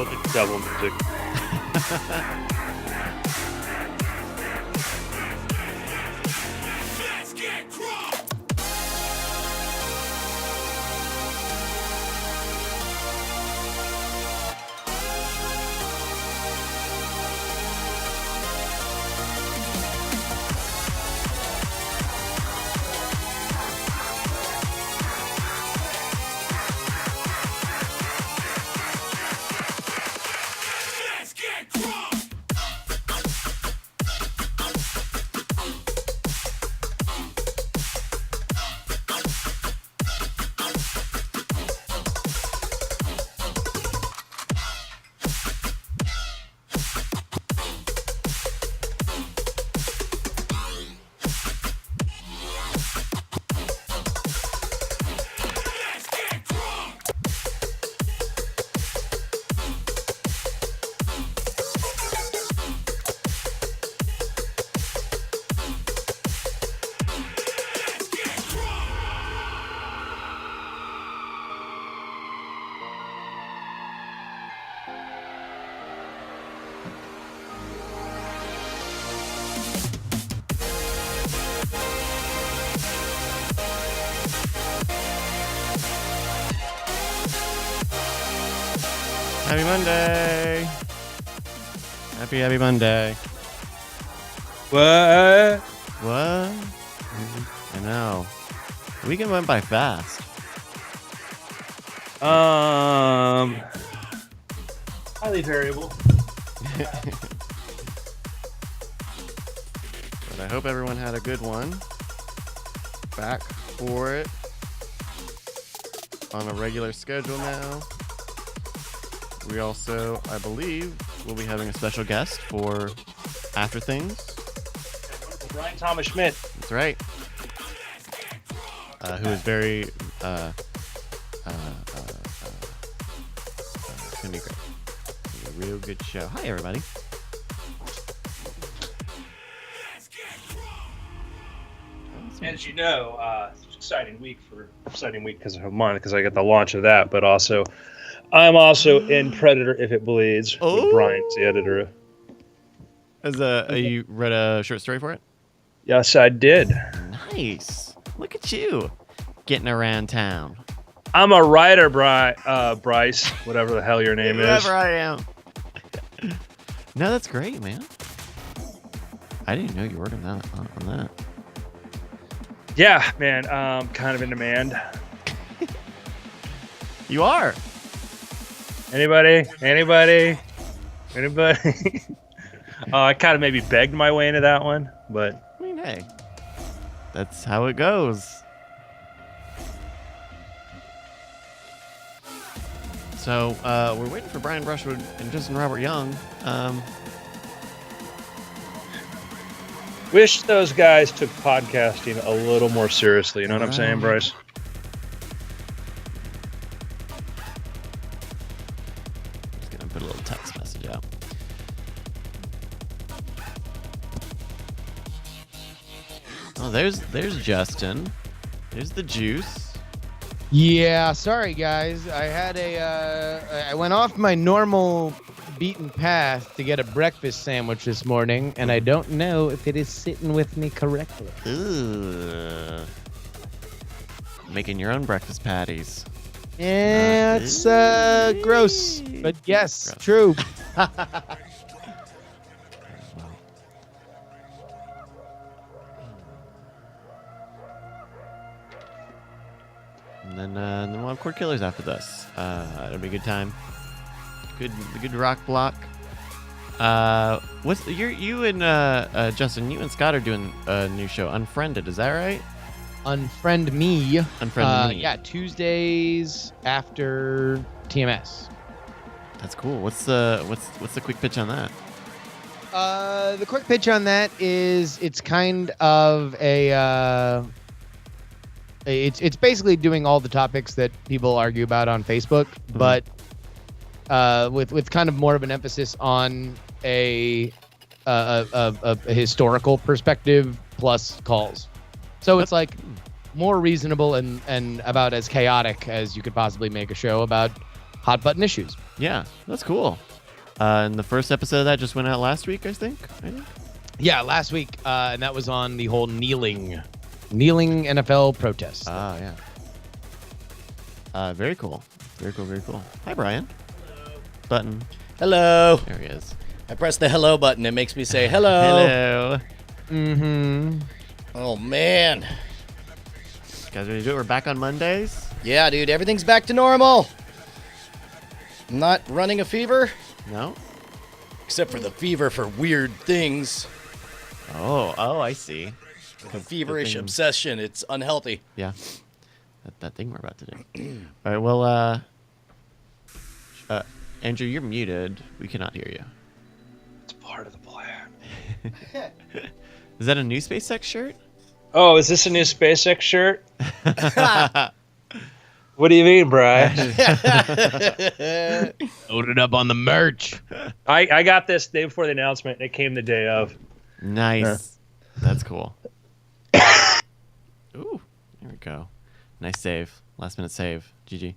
They'll do double music. Happy Monday. Happy Monday. What? What? I know. The weekend went by fast. Highly variable. But I hope everyone had a good one. Back for it. On a regular schedule now. We also, I believe, will be having a special guest for After Things. Brian Thomas Schmidt. That's right. Who is very, it's gonna be great. It's gonna be a real good show. Hi, everybody. As you know, it's an exciting week because of mine, because I get the launch of that, but also I'm also in Predator If It Bleeds with Brian's the editor. You read a short story for it? Yes, I did. Nice. Look at you getting around town. I'm a writer, Bryce, whatever the hell your name is. Whoever I am. No, that's great, man. I didn't know you worked on that. Yeah, man. Kind of in demand. You are. Anybody? I kind of maybe begged my way into that one, but I mean, hey, that's how it goes. So we're waiting for Brian Brushwood and Justin Robert Young. Wish those guys took podcasting a little more seriously. You know what I'm saying, Bryce? Just gonna put a little text message out. Oh, there's Justin. There's the juice. Yeah, sorry guys. I went off my normal beaten path to get a breakfast sandwich this morning, and I don't know if it is sitting with me correctly. Ugh. Making your own breakfast patties. Yeah, it's gross, but yes, Gross. true. And then we'll have Core Killers after this. It'll be a good time. Good rock block. You and Justin, you and Scott are doing a new show, Unfriended. Is that right? Unfriend me. Unfriend me. Yeah, Tuesdays after TMS. That's cool. What's the quick pitch on that? The quick pitch on that is it's kind of a it's basically doing all the topics that people argue about on Facebook, but with kind of more of an emphasis on a historical perspective plus calls. So it's like more reasonable and about as chaotic as you could possibly make a show about hot button issues. Yeah, that's cool. And the first episode of that just went out last week, I think. Yeah, last week, and that was on the whole kneeling NFL protest. Ah, yeah. Very cool. Very cool. Very cool. Hi, Brian. Button. Hello. There he is. I press the hello button. It makes me say hello. Hello. Mm-hmm. Oh, man. Guys ready to do it? We're back on Mondays. Yeah, dude. Everything's back to normal. I'm not running a fever. No? Except for the fever for weird things. Oh, I see. A feverish thing. obsession. It's unhealthy. Yeah. That thing we're about to do. All right, well, Andrew, you're muted. We cannot hear you. It's part of the plan. Is that a new SpaceX shirt? Oh, is this a new SpaceX shirt? What do you mean, Brian? Loaded up on the merch. I got this day before the announcement. It came the day of. Nice. That's cool. Ooh, there we go. Nice save. Last minute save. GG.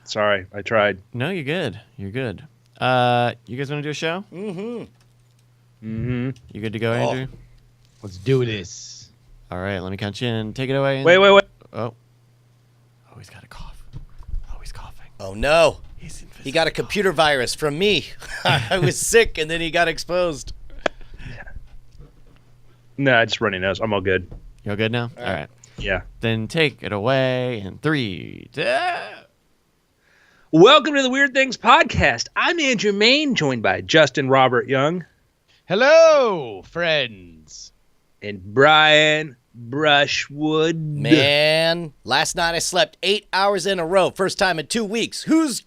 Sorry, I tried. No, you're good. You're good. You guys want to do a show? Mm-hmm. Mm-hmm. You good to go, Andrew? Let's do this. All right, let me count you in. Take it away. Wait. Oh, he's got a cough. Oh, he's coughing. Oh, no. He's invisible. He got a computer virus from me. I was sick, and then he got exposed. No, just runny nose. I'm all good. You all good now? All right. Yeah. Then take it away in 3, 2. Welcome to the Weird Things Podcast. I'm Andrew Main, joined by Justin Robert Young. Hello, friends. And Brian Brushwood. Man, last night I slept 8 hours in a row. First time in 2 weeks. Who's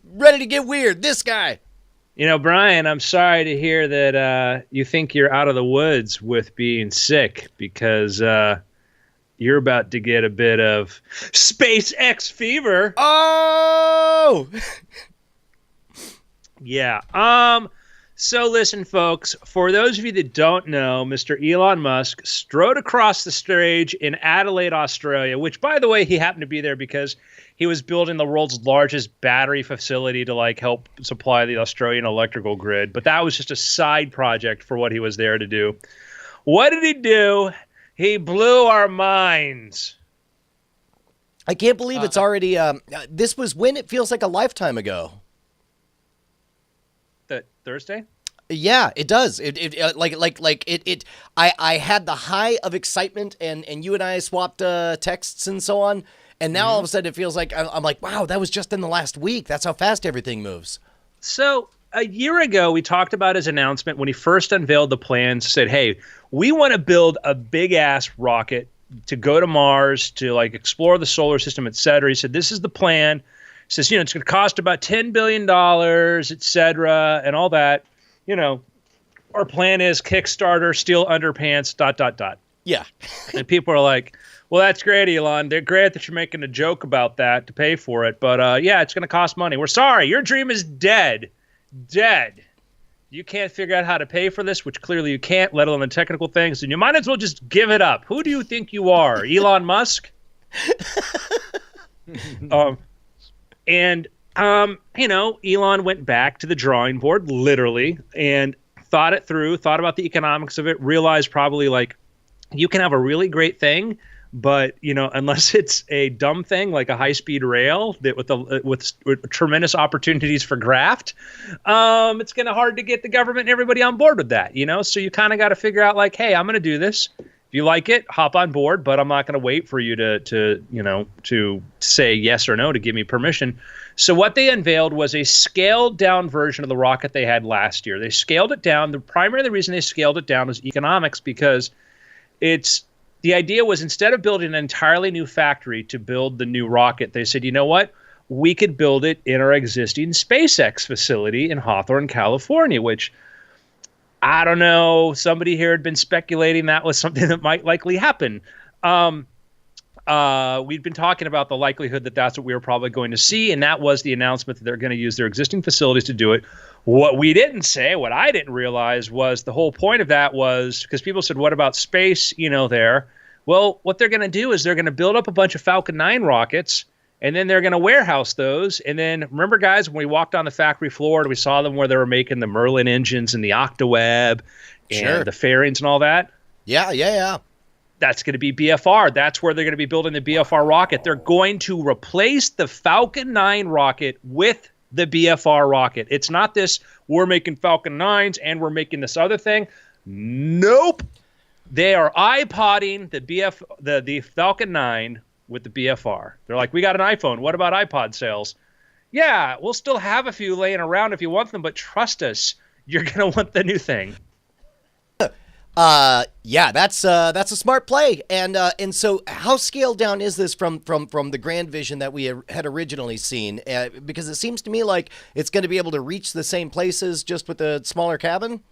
ready to get weird? This guy. You know, Brian, I'm sorry to hear that you think you're out of the woods with being sick because you're about to get a bit of SpaceX fever. Oh! Yeah. So listen, folks, for those of you that don't know, Mr. Elon Musk strode across the stage in Adelaide, Australia, which, by the way, he happened to be there because he was building the world's largest battery facility to help supply the Australian electrical grid. But that was just a side project for what he was there to do. What did he do? He blew our minds. I can't believe it's already, this was when it feels like a lifetime ago. Thursday? Yeah, it does. I had the high of excitement and you and I swapped texts and so on. And now all of a sudden it feels like I'm like, wow, that was just in the last week. That's how fast everything moves. So a year ago, we talked about his announcement when he first unveiled the plans, said, hey, we want to build a big ass rocket to go to Mars, to explore the solar system, et cetera. He said, this is the plan. He says, it's going to cost about $10 billion, et cetera, and all that. Our plan is Kickstarter, steel underpants, ... Yeah. And people are like, well, that's great, Elon. They're great that you're making a joke about that to pay for it. But, yeah, it's going to cost money. We're sorry. Your dream is dead. Dead. You can't figure out how to pay for this, which clearly you can't, let alone the technical things. And you might as well just give it up. Who do you think you are, Elon Musk? Elon went back to the drawing board, literally, and thought it through, thought about the economics of it, realized probably you can have a really great thing, but unless it's a dumb thing like a high-speed rail that with tremendous opportunities for graft, it's kind of hard to get the government and everybody on board with that. So you kind of got to figure out hey, I'm going to do this. If you like it, hop on board, but I'm not going to wait for you to say yes or no to give me permission. So what they unveiled was a scaled down version of the rocket they had last year. They scaled it down. The primary reason they scaled it down was economics, because the idea was, instead of building an entirely new factory to build the new rocket, they said, you know what? We could build it in our existing SpaceX facility in Hawthorne, California, which, I don't know, somebody here had been speculating that was something that might likely happen. We'd been talking about the likelihood that that's what we were probably going to see, and that was the announcement that they're going to use their existing facilities to do it. What we didn't say, what I didn't realize, was the whole point of that was, because people said, what about space, there? Well, what they're going to do is they're going to build up a bunch of Falcon 9 rockets, And then they're going to warehouse those. And then remember, guys, when we walked on the factory floor and we saw them where they were making the Merlin engines and the Octaweb and the fairings and all that? Yeah. That's going to be BFR. That's where they're going to be building the BFR rocket. They're going to replace the Falcon 9 rocket with the BFR rocket. It's not this, we're making Falcon 9s and we're making this other thing. Nope. They are iPodding the Falcon 9 with the BFR. They're like, we got an iPhone. What about iPod sales? Yeah, we'll still have a few laying around if you want them, but trust us, you're going to want the new thing. Yeah, that's a smart play. And so how scaled down is this from the grand vision that we had originally seen? Because it seems to me like it's going to be able to reach the same places just with a smaller cabin.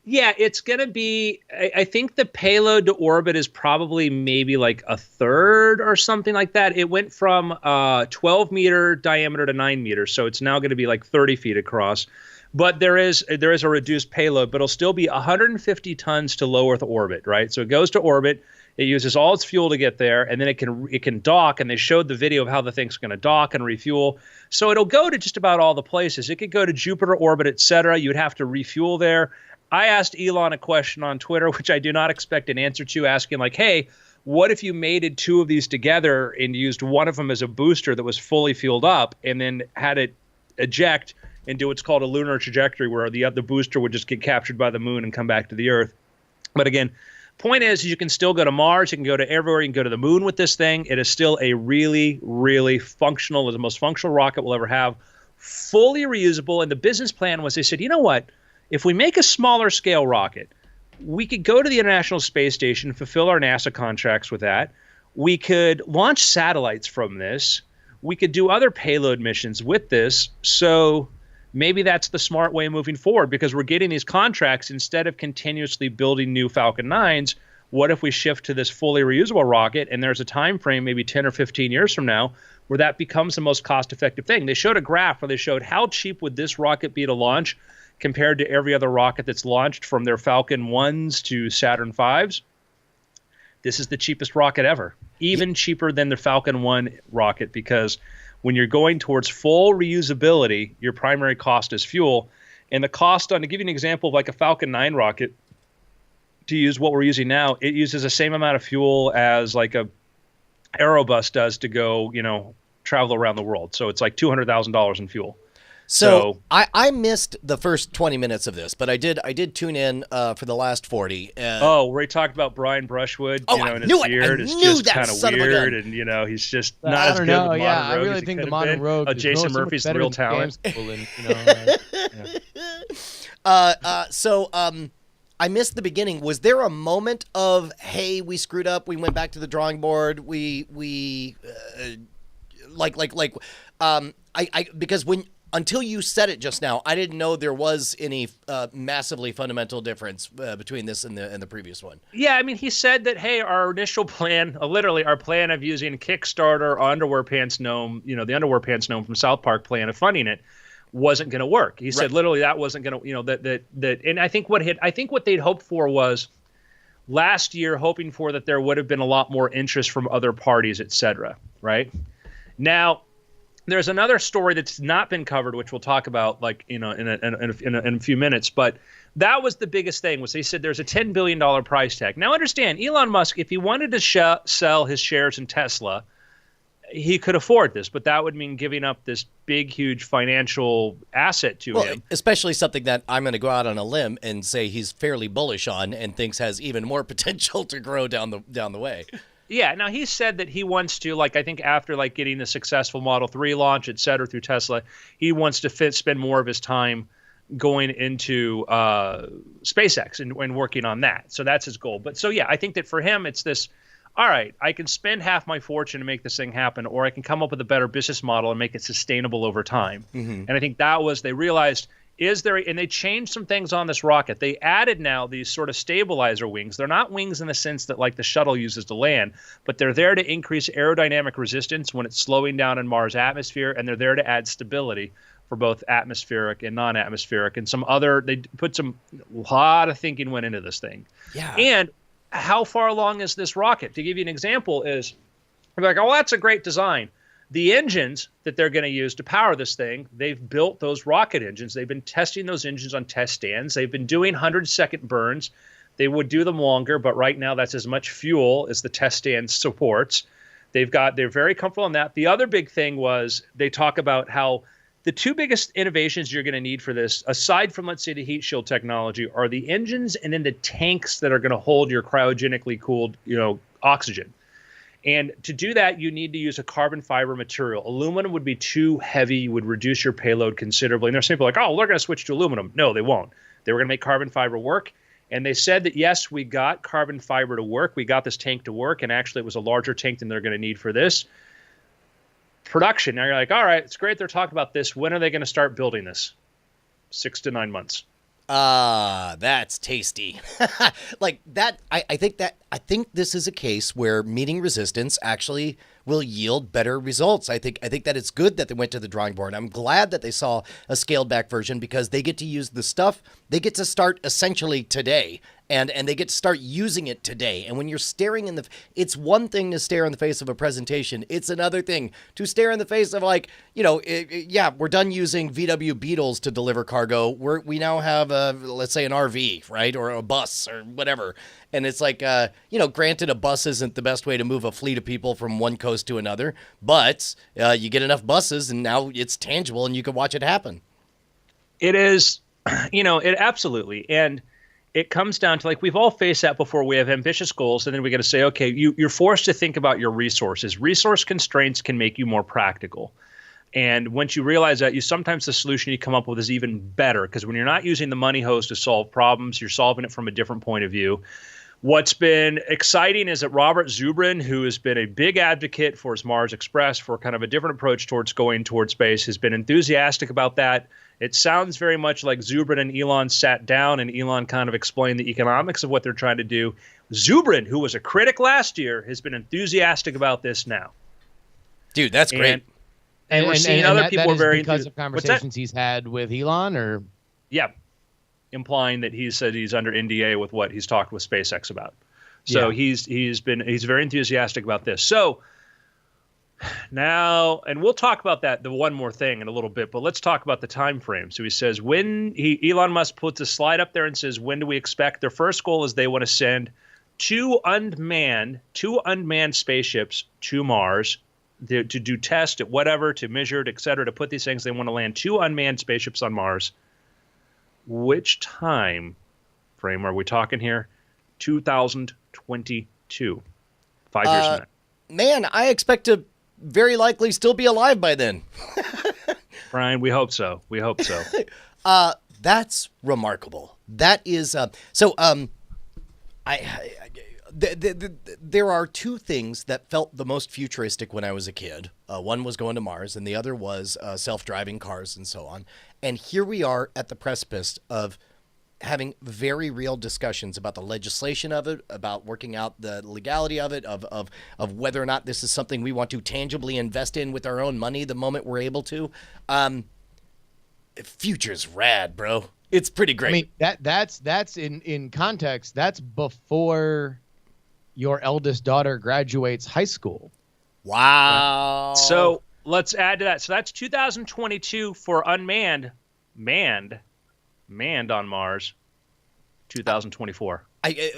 Yeah, it's going to be, I think the payload to orbit is probably maybe like a third or something like that. It went from 12-meter diameter to 9 meters, so it's now going to be like 30 feet across. But there is a reduced payload, but it'll still be 150 tons to low Earth orbit, right? So it goes to orbit, it uses all its fuel to get there, and then it can dock, and they showed the video of how the thing's going to dock and refuel. So it'll go to just about all the places. It could go to Jupiter orbit, etc. You'd have to refuel there. I asked Elon a question on Twitter, which I do not expect an answer to, asking like, hey, what if you mated two of these together and used one of them as a booster that was fully fueled up and then had it eject and do what's called a lunar trajectory where the booster would just get captured by the moon and come back to the Earth? But again, point is you can still go to Mars. You can go to everywhere. You can go to the moon with this thing. It is still a really, really functional, the most functional rocket we'll ever have, fully reusable. And the business plan was they said, you know what? If we make a smaller scale rocket, we could go to the International Space Station, fulfill our NASA contracts with that. We could launch satellites from this. We could do other payload missions with this. So maybe that's the smart way moving forward, because we're getting these contracts instead of continuously building new Falcon 9s. What if we shift to this fully reusable rocket, and there's a time frame, maybe 10 or 15 years from now, where that becomes the most cost-effective thing? They showed a graph where they showed how cheap would this rocket be to launch compared to every other rocket that's launched from their Falcon 1s to Saturn 5s. This is the cheapest rocket ever, even cheaper than the Falcon 1 rocket, because when you're going towards full reusability, your primary cost is fuel. And the cost to give you an example of like a Falcon 9 rocket, to use what we're using now, it uses the same amount of fuel as like a Aerobus does to go, travel around the world. So it's like $200,000 in fuel. So I missed the first 20 minutes of this, but I did tune in for the last 40. Where he talked about Brian Brushwood, and his beard is just kind of weird, and he's just not as good. I really think the modern rogue. Jason Murphy's the real talent. I missed the beginning. Was there a moment of, hey, we screwed up, we went back to the drawing board, because until you said it just now, I didn't know there was any massively fundamental difference between this and the previous one. Yeah, I mean, he said that, hey, our initial plan, literally our plan of using Kickstarter, Underwear Pants Gnome, the Underwear Pants Gnome from South Park plan of funding it, wasn't going to work. He said literally that wasn't going to, that, and I think what they'd hoped for was last year, hoping for that there would have been a lot more interest from other parties, et cetera, right? Now, there's another story that's not been covered, which we'll talk about in a few minutes. But that was the biggest thing, was they said there's a $10 billion price tag. Now, understand, Elon Musk, if he wanted to sell his shares in Tesla, he could afford this. But that would mean giving up this big, huge financial asset to him. Especially something that I'm going to go out on a limb and say he's fairly bullish on and thinks has even more potential to grow down the way. Yeah, now he said that he wants to, I think after getting the successful Model 3 launch, et cetera, through Tesla, he wants to spend more of his time going into SpaceX and working on that. So that's his goal. But so, yeah, I think that for him, it's this, all right, I can spend half my fortune to make this thing happen, or I can come up with a better business model and make it sustainable over time. Mm-hmm. And I think that was, they realized, and they changed some things on this rocket. They added now these sort of stabilizer wings. They're not wings in the sense that the shuttle uses to land, but they're there to increase aerodynamic resistance when it's slowing down in Mars' atmosphere, and they're there to add stability for both atmospheric and non-atmospheric. And they put a lot of thinking went into this thing. Yeah. And how far along is this rocket? To give you an example is, we're like, oh, that's a great design. The engines that they're going to use to power this thing, they've built those rocket engines. They've been testing those engines on test stands. They've been doing 100-second burns. They would do them longer, but right now that's as much fuel as the test stand supports. They're very comfortable on that. The other big thing was they talk about how the two biggest innovations you're going to need for this, aside from, let's say, the heat shield technology, are the engines and then the tanks that are going to hold your cryogenically cooled, oxygen. And to do that, you need to use a carbon fiber material. Aluminum would be too heavy. You would reduce your payload considerably. And there's people like, oh, they're going to switch to aluminum. No, they won't. They were going to make carbon fiber work. And they said that, yes, we got carbon fiber to work. We got this tank to work. And actually, it was a larger tank than they're going to need for this. Production. Now you're like, all right, it's great they're talking about this. When are they going to start building this? 6 to 9 months. That's tasty. Like that, I think this is a case where meeting resistance actually will yield better results. I think that it's good that they went to the drawing board. I'm glad that they saw a scaled back version because they get to use the stuff. They get to start essentially today. And they get to start using it today. And when you're staring in it's one thing to stare in the face of a presentation. It's another thing to stare in the face of we're done using VW Beetles to deliver cargo. We now have let's say an RV, right? Or a bus or whatever. And it's like, granted a bus isn't the best way to move a fleet of people from one coast to another, but you get enough buses and now it's tangible and you can watch it happen. It is, it absolutely. And it comes down to, we've all faced that before. We have ambitious goals, and then we got to say, okay, you're forced to think about your resources. Resource constraints can make you more practical. And once you realize that, sometimes the solution you come up with is even better, because when you're not using the money hose to solve problems, you're solving it from a different point of view. What's been exciting is that Robert Zubrin, who has been a big advocate for his Mars Express, for kind of a different approach towards going towards space, has been enthusiastic about that. It sounds very much like Zubrin and Elon sat down and Elon kind of explained the economics of what they're trying to do. Zubrin, who was a critic last year, has been enthusiastic about this now. Dude, that's great. And we're seeing other people that very because of conversations he's had with Elon, or yeah, implying that he said he's under NDA with what he's talked with SpaceX about. So he's very enthusiastic about this. So now, and we'll talk about the one more thing in a little bit, but let's talk about the time frame. So he says Elon Musk puts a slide up there and says, when do we expect? Their first goal is they want to send two unmanned spaceships to Mars to do tests at whatever, to measure it, et cetera, to put these things. They want to land two unmanned spaceships on Mars. Which time frame are we talking here? 2022. 5 years from now. Man, I expect to very likely still be alive by then. Brian, we hope so. We hope so. That's remarkable. That is there are two things that felt the most futuristic when I was a kid. One was going to Mars, and the other was self-driving cars and so on. And here we are at the precipice of having very real discussions about the legislation of it, about working out the legality of it, of whether or not this is something we want to tangibly invest in with our own money the moment we're able to. Future's rad, bro. It's pretty great. I mean, that's in context. That's before your eldest daughter graduates high school. Wow. So let's add to that. So that's 2022 for unmanned, manned on Mars. 2024. I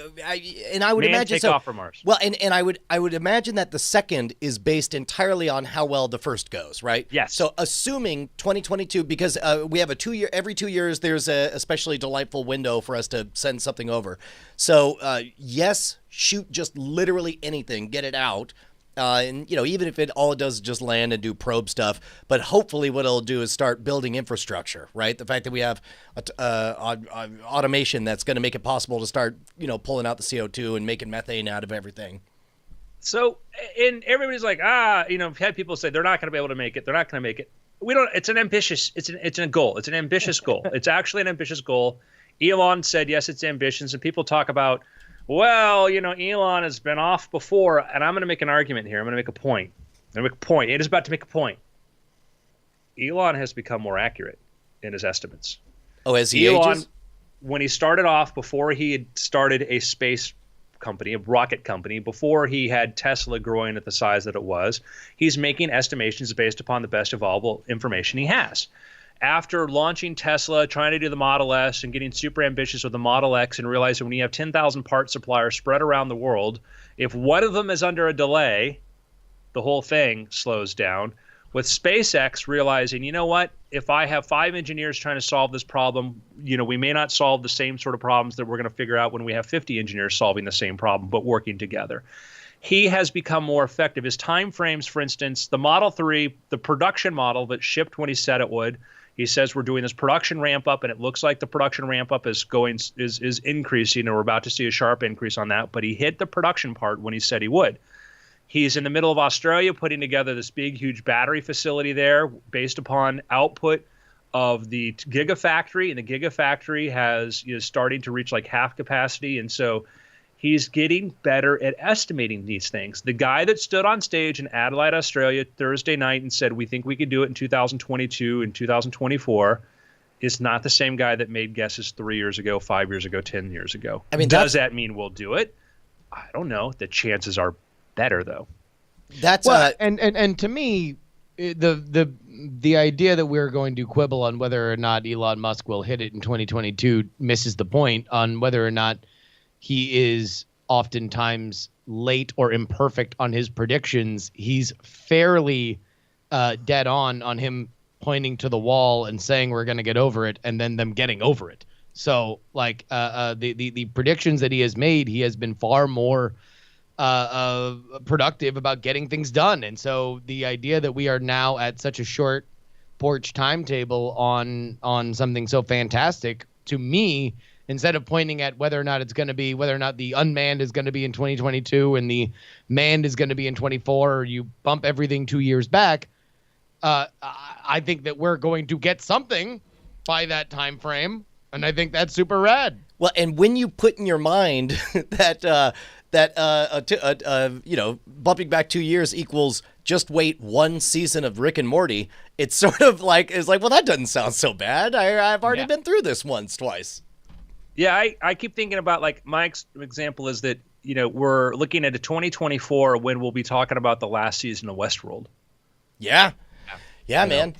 would imagine take off from Mars. Well, and I would imagine that the second is based entirely on how well the first goes, right? Yes. So assuming 2022, because we have every 2 years there's a especially delightful window for us to send something over. So yes, shoot just literally anything, get it out. And even if all it does is just land and do probe stuff, but hopefully what it'll do is start building infrastructure, right? The fact that we have automation that's going to make it possible to start, pulling out the CO2 and making methane out of everything. So, and everybody's like, I've had people say they're not going to be able to make it. They're not going to make it. It's a goal. It's an ambitious goal. It's actually an ambitious goal. Elon said, yes, it's ambitious. And people talk about, well, Elon has been off before, and I'm going to make an argument here. I'm going to make a point. It is about to make a point. Elon has become more accurate in his estimates. Oh, as he ages? When he started off, before he had started a space company, a rocket company, before he had Tesla growing at the size that it was. He's making estimations based upon the best available information he has. After launching Tesla, trying to do the Model S and getting super ambitious with the Model X, and realizing when you have 10,000 part suppliers spread around the world, if one of them is under a delay, the whole thing slows down. With SpaceX realizing, you know what, if I have 5 engineers trying to solve this problem, we may not solve the same sort of problems that we're going to figure out when we have 50 engineers solving the same problem, but working together. He has become more effective. His time frames, for instance, the Model 3, the production model that shipped when he said it would, he says we're doing this production ramp up, and it looks like the production ramp up is increasing, and we're about to see a sharp increase on that. But he hit the production part when he said he would. He's in the middle of Australia putting together this big, huge battery facility there based upon output of the Gigafactory, and the Gigafactory is starting to reach like half capacity, and so he's getting better at estimating these things. The guy that stood on stage in Adelaide, Australia, Thursday night and said, we think we could do it in 2022 and 2024, is not the same guy that made guesses 3 years ago, 5 years ago, 10 years ago. I mean, does that mean we'll do it? I don't know. The chances are better, though. That's and to me, the idea that we're going to quibble on whether or not Elon Musk will hit it in 2022 misses the point on whether or not he is oftentimes late or imperfect on his predictions. He's fairly dead on him pointing to the wall and saying we're going to get over it, and then them getting over it. So, like the predictions that he has made, he has been far more productive about getting things done. And so the idea that we are now at such a short porch timetable on something so fantastic, to me, instead of pointing at whether or not the unmanned is going to be in 2022 and the manned is going to be in 24, or you bump everything 2 years back, I think that we're going to get something by that time frame, and I think that's super rad. Well, and when you put in your mind that bumping back 2 years equals just wait one season of Rick and Morty, it's sort of like, well, that doesn't sound so bad. I've already been through this twice. Yeah, I keep thinking about, like, my example is that, we're looking at a 2024 when we'll be talking about the last season of Westworld. Yeah, man.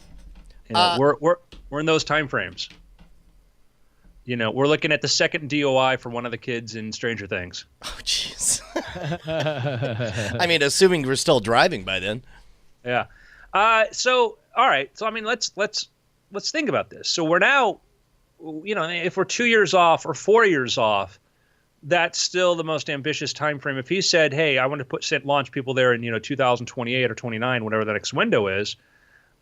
We're in those time frames. We're looking at the second DOI for one of the kids in Stranger Things. Oh, jeez. I mean, assuming we're still driving by then. Yeah. So, all right. So, I mean, let's think about this. So we're now, if we're 2 years off or 4 years off, that's still the most ambitious time frame. If he said, hey, I want to launch people there in 2028 or 29, whatever the next window is,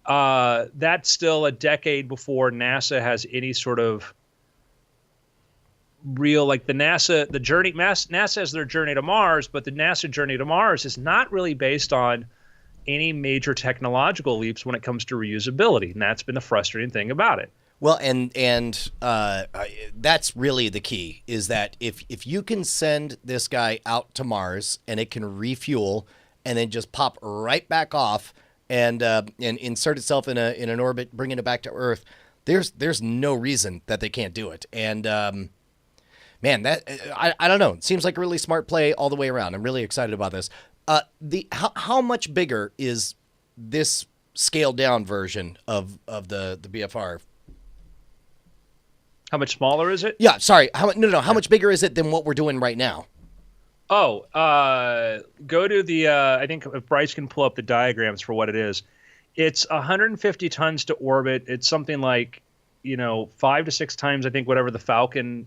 that's still a decade before NASA has any sort of real, like NASA has their journey to Mars, but the NASA journey to Mars is not really based on any major technological leaps when it comes to reusability, and that's been the frustrating thing about it. Well, and that's really the key, is that if you can send this guy out to Mars and it can refuel and then just pop right back off and insert itself in an orbit, bringing it back to Earth, there's no reason that they can't do it. And man, that I don't know. It seems like a really smart play all the way around. I'm really excited about this. How much bigger is this scaled down version of the BFR? How much smaller is it? Yeah, sorry. How much bigger is it than what we're doing right now? Oh, go to the, I think if Bryce can pull up the diagrams for what it is. It's 150 tons to orbit. It's something like, 5 to 6 times, I think, whatever the Falcon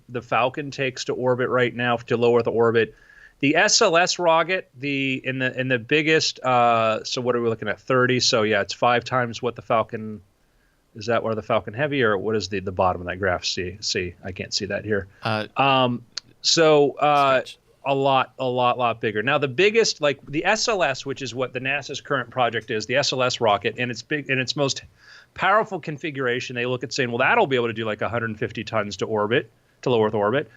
takes to orbit right now, to low Earth orbit. The SLS rocket, in the biggest, so what are we looking at, 30? So yeah, it's 5 times what the Falcon. Is that where the Falcon Heavy, or what is the bottom of that graph? See, I can't see that here. A lot bigger. Now the biggest, like the SLS, which is what the NASA's current project is, the SLS rocket, and it's big, and its most powerful configuration. They look at saying, well, that'll be able to do like 150 tons to low Earth orbit,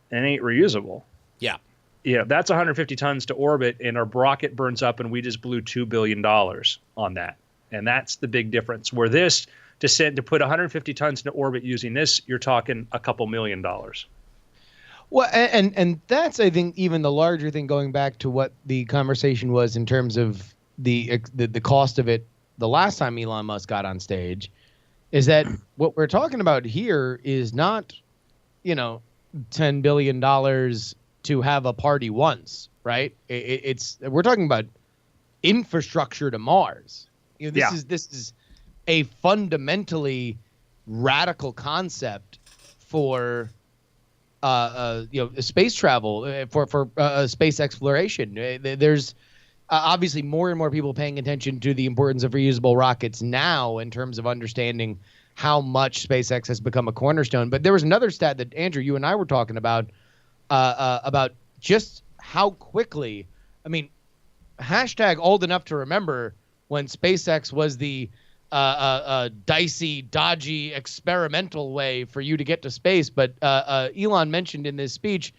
and ain't reusable. Yeah. Yeah, that's 150 tons to orbit, and our rocket burns up, and we just blew $2 billion on that. And that's the big difference. Where this, to put 150 tons into orbit using this, you're talking a couple $1 million. Well, and that's, I think, even the larger thing, going back to what the conversation was in terms of the cost of it the last time Elon Musk got on stage, is that what we're talking about here is not, $10 billion to have a party once, right? We're talking about infrastructure to Mars. This is a fundamentally radical concept for space travel, for space exploration. There's obviously more and more people paying attention to the importance of reusable rockets now in terms of understanding how much SpaceX has become a cornerstone. But there was another stat that, Andrew, you and I were talking about just how quickly, hashtag old enough to remember when SpaceX was the dicey, dodgy, experimental way for you to get to space. But Elon mentioned in this speech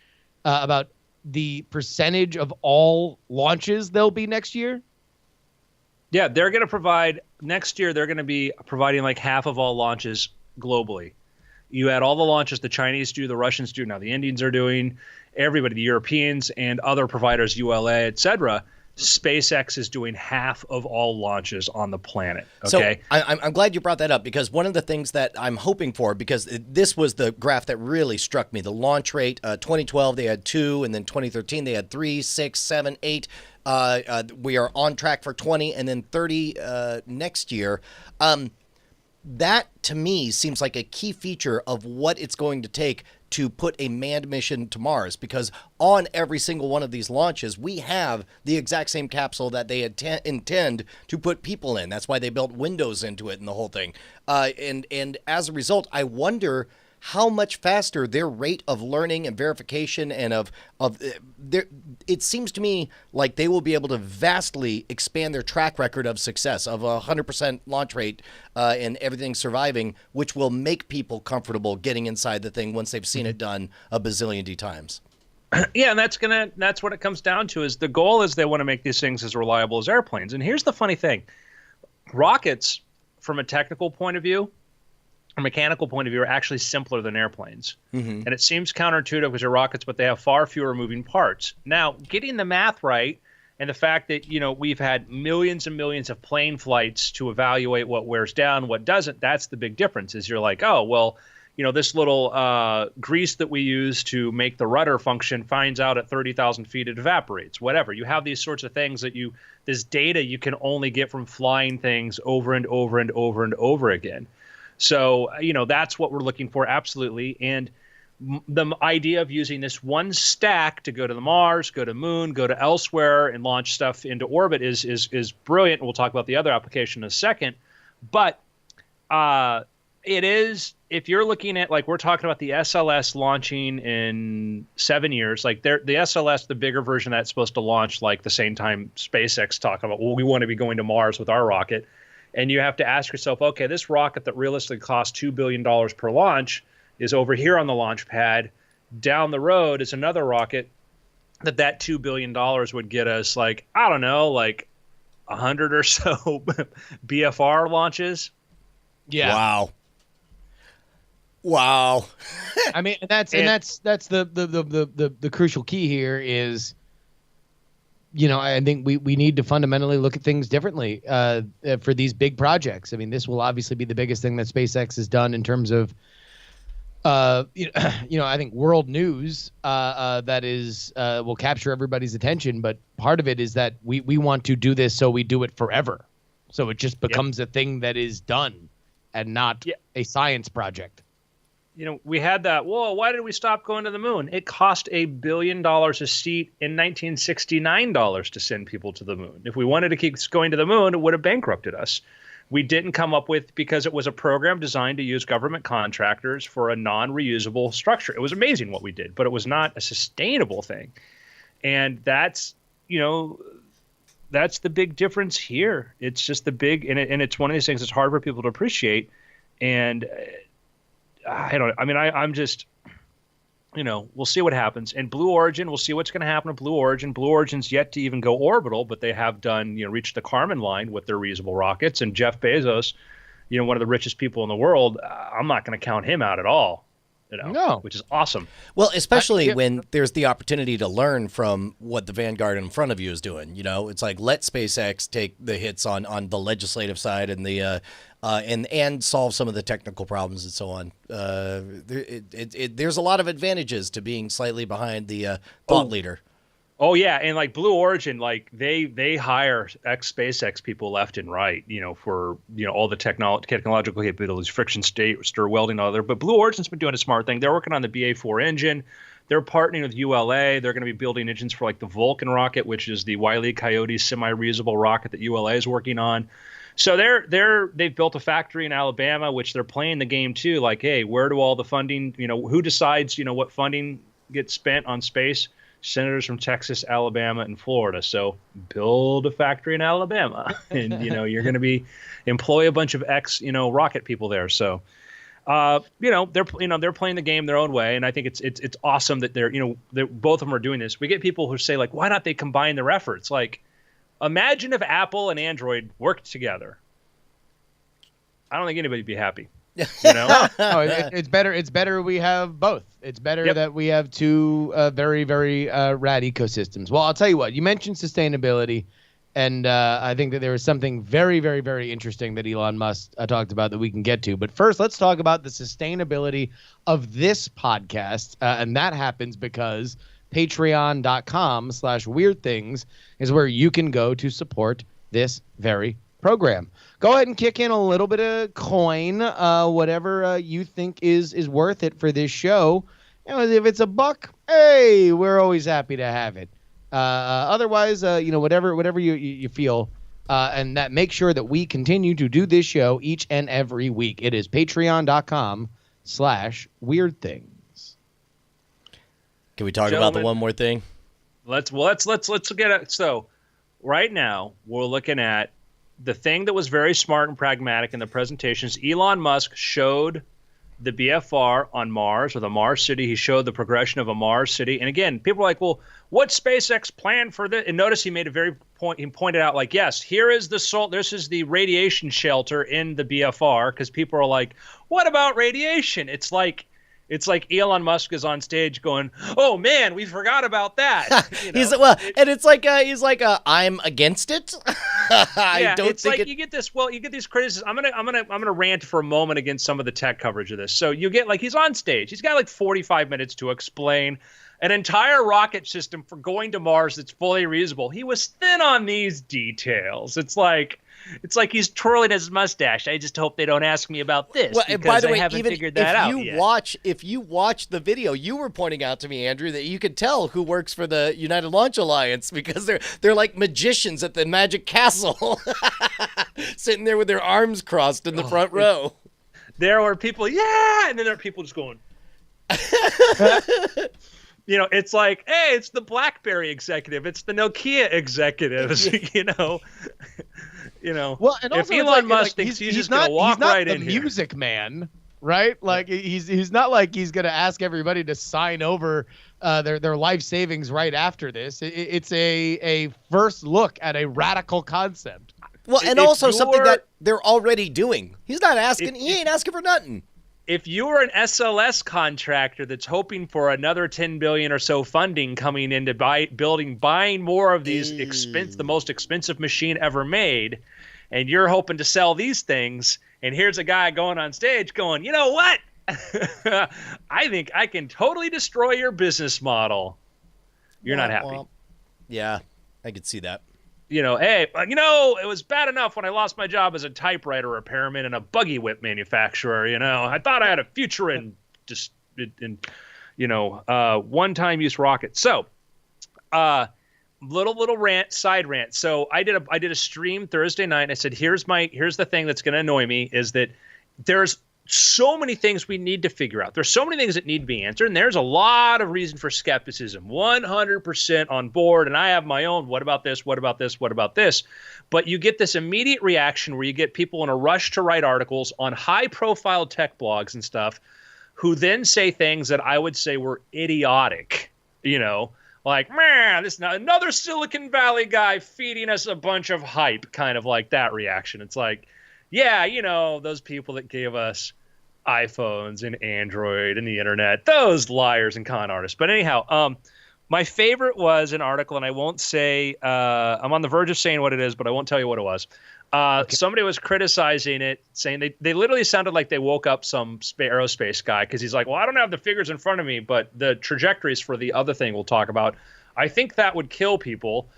about the percentage of all launches there'll be next year. Yeah, they're going to provide next year. They're going to be providing like half of all launches globally. You add all the launches the Chinese do, the Russians do, now the Indians are doing, everybody, the Europeans and other providers, ULA, etc. SpaceX is doing half of all launches on the planet. Okay. So I'm glad you brought that up, because one of the things that I'm hoping for, because this was the graph that really struck me, the launch rate. 2012 they had 2, and then 2013 they had 3, 6, 7, 8. We are on track for 20, and then 30 next year. That to me seems like a key feature of what it's going to take to put a manned mission to Mars, because on every single one of these launches, we have the exact same capsule that they intend to put people in. That's why they built windows into it and the whole thing. And as a result, I wonder how much faster their rate of learning and verification and it seems to me like they will be able to vastly expand their track record of success of 100% launch rate and everything surviving, which will make people comfortable getting inside the thing once they've seen it done a bazillion times. Yeah, and that's what it comes down to. Is the goal is they want to make these things as reliable as airplanes. And here's the funny thing: rockets, from a technical point of view, a mechanical point of view, are actually simpler than airplanes. And it seems counterintuitive because they're rockets, but they have far fewer moving parts. Now, getting the math right, and the fact that, we've had millions and millions of plane flights to evaluate what wears down, what doesn't, that's the big difference. Is you're like, oh, well, this little grease that we use to make the rudder function finds out at 30,000 feet it evaporates, whatever. You have these sorts of things that this data you can only get from flying things over and over and over and over again. So, that's what we're looking for, absolutely. And the idea of using this one stack to go to the Mars, go to Moon, go to elsewhere, and launch stuff into orbit is brilliant. We'll talk about the other application in a second. But it is, if you're looking at, like, we're talking about the SLS launching in 7 years, like the SLS, the bigger version that's supposed to launch like the same time SpaceX talking about, well, we want to be going to Mars with our rocket. And you have to ask yourself, okay, this rocket that realistically costs $2 billion per launch is over here on the launch pad. Down the road is another rocket that $2 billion would get us, like, I don't know, like 100 or so BFR launches. Yeah. Wow. And that's the crucial key here is, I think we need to fundamentally look at things differently for these big projects. This will obviously be the biggest thing that SpaceX has done in terms of, I think world news that is will capture everybody's attention. But part of it is that we want to do this so we do it forever. So it just becomes a thing that is done and not a science project. We had that, whoa, why did we stop going to the moon? It cost $1 billion a seat in 1969 to send people to the moon. If we wanted to keep going to the moon, it would have bankrupted us. We didn't come up with, because it was a program designed to use government contractors for a non-reusable structure. It was amazing what we did, but it was not a sustainable thing. And that's the big difference here. It's just the big, and it's one of these things that's hard for people to appreciate. And I'm just, we'll see what happens. And Blue Origin, we'll see what's going to happen to Blue Origin. Blue Origin's yet to even go orbital, but they have done, reached the Kármán line with their reusable rockets. And Jeff Bezos, one of the richest people in the world, I'm not going to count him out at all. No. which is awesome. Well, especially when there's the opportunity to learn from what the vanguard in front of you is doing. It's like let SpaceX take the hits on the legislative side and the and solve some of the technical problems and so on. There's a lot of advantages to being slightly behind the thought leader. Oh yeah, and like Blue Origin, like they hire ex-SpaceX people left and right, for all the technological capabilities, friction stir welding, all other. But Blue Origin's been doing a smart thing. They're working on the BA4 engine. They're partnering with ULA. They're going to be building engines for like the Vulcan rocket, which is the Wile E. Coyote semi-reusable rocket that ULA is working on. So they've built a factory in Alabama, which they're playing the game too. Like, hey, where do all the funding? Who decides? What funding gets spent on space? Senators from Texas, Alabama, and Florida. So build a factory in Alabama, and you're going to employ a bunch of rocket people there. So, they're playing the game their own way, and I think it's awesome that they're both of them are doing this. We get people who say like, why not they combine their efforts? Like, imagine if Apple and Android worked together. I don't think anybody'd be happy. No, it's better. It's better we have both. It's better that we have two very, very rad ecosystems. Well, I'll tell you what. You mentioned sustainability, and I think that there is something very, very, very interesting that Elon Musk talked about that we can get to. But first, let's talk about the sustainability of this podcast, and that happens because Patreon.com/weirdthings is where you can go to support this very program. Go ahead and kick in a little bit of coin, whatever you think is worth it for this show. If it's $1, hey, we're always happy to have it. Otherwise, whatever you feel, and that make sure that we continue to do this show each and every week. It is patreon.com/weirdthings. Can we talk about the one more thing? Let's look at it. So right now we're looking at the thing that was very smart and pragmatic in the presentations. Elon Musk showed the BFR on Mars, or the Mars city. He showed the progression of a Mars city. And again, people are like, well, what's SpaceX plan for this? And notice he made a very point. He pointed out, like, yes, here is this is the radiation shelter in the BFR, because people are like, what about radiation? It's like Elon Musk is on stage going, "Oh man, we forgot about that." He's like, "I'm against it." You get these criticisms. I'm gonna rant for a moment against some of the tech coverage of this. So you get he's on stage. He's got 45 minutes to explain an entire rocket system for going to Mars that's fully reusable. He was thin on these details. It's like he's twirling his mustache. I just hope they don't ask me about this, well, because by the way, I haven't even figured that out yet. If you watch the video, you were pointing out to me, Andrew, that you could tell who works for the United Launch Alliance, because they're like magicians at the Magic Castle, sitting there with their arms crossed in the front row. There are people, and then there are people just going. It's like, hey, it's the BlackBerry executive, it's the Nokia executives, Well, and if also Elon Musk thinks he's just going to walk right in here. He's not the music man, right? Like, he's not like he's going to ask everybody to sign over their life savings right after this. It's a first look at a radical concept. Well, and also something that they're already doing. He's not asking. He ain't asking for nothing. If you're an SLS contractor that's hoping for another $10 billion or so funding coming into buying more of these the most expensive machine ever made, and you're hoping to sell these things, and here's a guy going on stage going, you know what? I think I can totally destroy your business model. You're not happy. Yeah, I could see that. Hey, it was bad enough when I lost my job as a typewriter repairman and a buggy whip manufacturer. I thought I had a future in just one-time use rockets. So, little side rant. So I did a stream Thursday night. And I said, here's the thing that's going to annoy me, is that there's so many things we need to figure out. There's so many things that need to be answered, and there's a lot of reason for skepticism. 100% on board, and I have my own, what about this, what about this, what about this? But you get this immediate reaction where you get people in a rush to write articles on high-profile tech blogs and stuff who then say things that I would say were idiotic, like, man, this is another Silicon Valley guy feeding us a bunch of hype, kind of like that reaction. It's like, yeah, those people that gave us iPhones and Android and the internet. Those liars and con artists. But anyhow, my favorite was an article, and I won't say. I'm on the verge of saying what it is, but I won't tell you what it was. Somebody was criticizing it, saying they literally sounded like they woke up some aerospace guy, because he's like, well, I don't have the figures in front of me, but the trajectories for the other thing we'll talk about, I think that would kill people,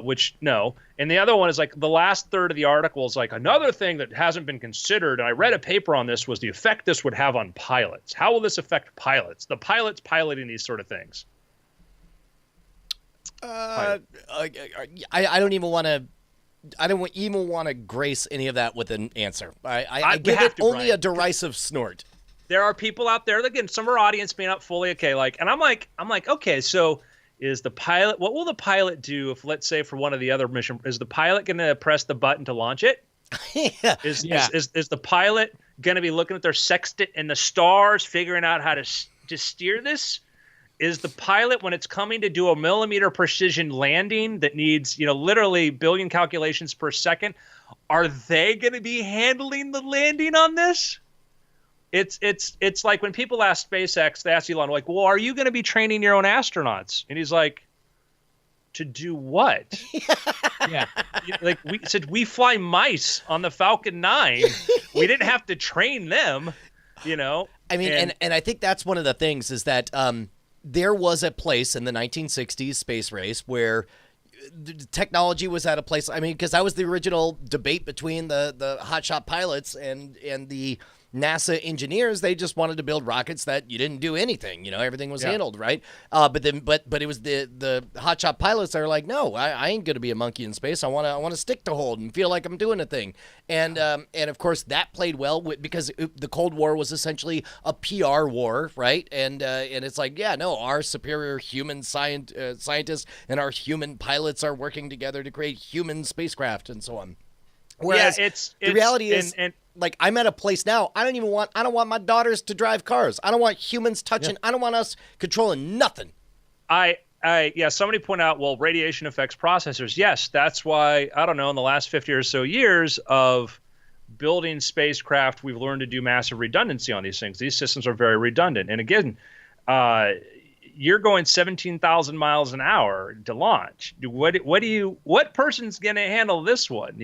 which no. And the other one is like the last third of the article is like, another thing that hasn't been considered, and I read a paper on this, was the effect this would have on pilots. How will this affect pilots? The pilots piloting these sort of things. I don't even want to. I don't even want to grace any of that with an answer. I give it only Brian. A derisive snort. There are people out there, again, some of our audience may not fully and I'm like, okay, so is the pilot? What will the pilot do if, let's say, for one of the other mission, is the pilot going to press the button to launch it? Yeah. Is the pilot going to be looking at their sextant and the stars, figuring out how to steer this? Is the pilot, when it's coming to do a millimeter precision landing that needs, literally billion calculations per second, are they going to be handling the landing on this? It's like when people ask SpaceX, they ask Elon, like, well, are you going to be training your own astronauts? And he's like, to do what? Yeah. Like we said, we fly mice on the Falcon 9. We didn't have to train them, I mean, and I think that's one of the things is that, there was a place in the 1960s space race where the technology was at a place. I mean, because that was the original debate between the hotshot pilots and the NASA engineers. They just wanted to build rockets that you didn't do anything. Everything was handled, right? But it was the hotshot pilots that are like, no, I ain't gonna be a monkey in space. I want to stick to hold and feel like I'm doing a thing. And of course that played well because the Cold War was essentially a PR war, right? And it's like, yeah, no, our superior human scientists and our human pilots are working together to create human spacecraft and so on. Whereas the reality is, like, I'm at a place now, I don't want my daughters to drive cars. I don't want humans touching. I don't want us controlling nothing. Somebody pointed out, well, radiation affects processors. Yes, that's why, I don't know, in the last 50 or so years of building spacecraft, we've learned to do massive redundancy on these things. These systems are very redundant. And again, you're going 17,000 miles an hour to launch. What person's going to handle this one,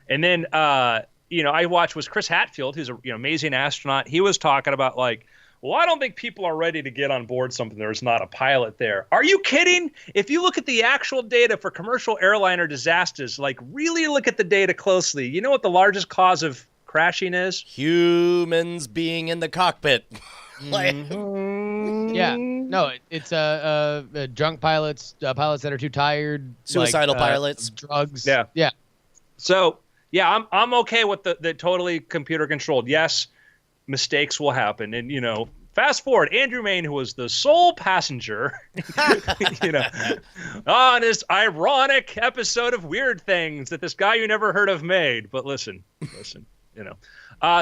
And then, I watched was Chris Hadfield, who's an amazing astronaut. He was talking about like, well, I don't think people are ready to get on board something there's not a pilot there. Are you kidding? If you look at the actual data for commercial airliner disasters, like really look at the data closely, you know what the largest cause of crashing is? Humans being in the cockpit. Yeah. No, it's drunk pilots, pilots that are too tired, suicidal pilots, drugs. Yeah. So, yeah, I'm okay with the totally computer controlled. Yes, mistakes will happen. And, fast forward, Andrew Main, who was the sole passenger, on this ironic episode of Weird Things that this guy you never heard of made. But listen,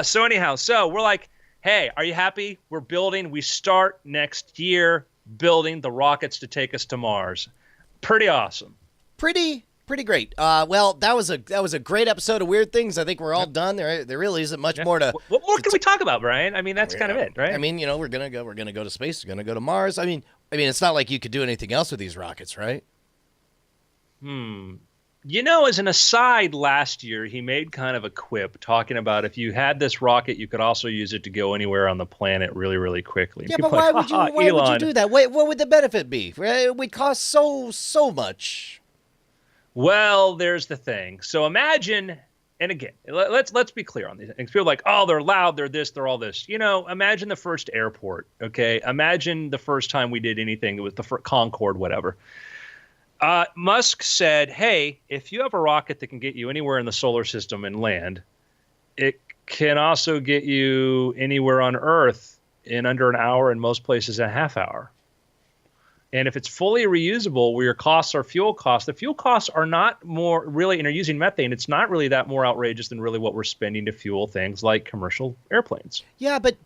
So anyhow, so we're like, hey, are you happy? We're building. We start next year building the rockets to take us to Mars. Pretty awesome. Pretty great. Well, that was a great episode of Weird Things. I think we're all done. There really isn't much more to. What more can we talk about, Brian? I mean, that's kind of it, right? I mean, we're gonna go to space. We're gonna go to Mars. I mean, it's not like you could do anything else with these rockets, right? As an aside, last year he made kind of a quip talking about if you had this rocket, you could also use it to go anywhere on the planet really, really quickly. Yeah, but why would you do that? What would the benefit be? It would cost so much. Well, there's the thing. So imagine, and again, let's be clear on these things. People are like, oh, they're loud, they're this, they're all this. Imagine the first airport, okay? Imagine the first time we did anything with the Concorde, whatever. Musk said, hey, if you have a rocket that can get you anywhere in the solar system and land, it can also get you anywhere on Earth in under an hour, in most places a half hour. And if it's fully reusable, where your costs are fuel costs, the fuel costs are not more really, and are using methane, it's not really that more outrageous than really what we're spending to fuel things like commercial airplanes. Yeah, but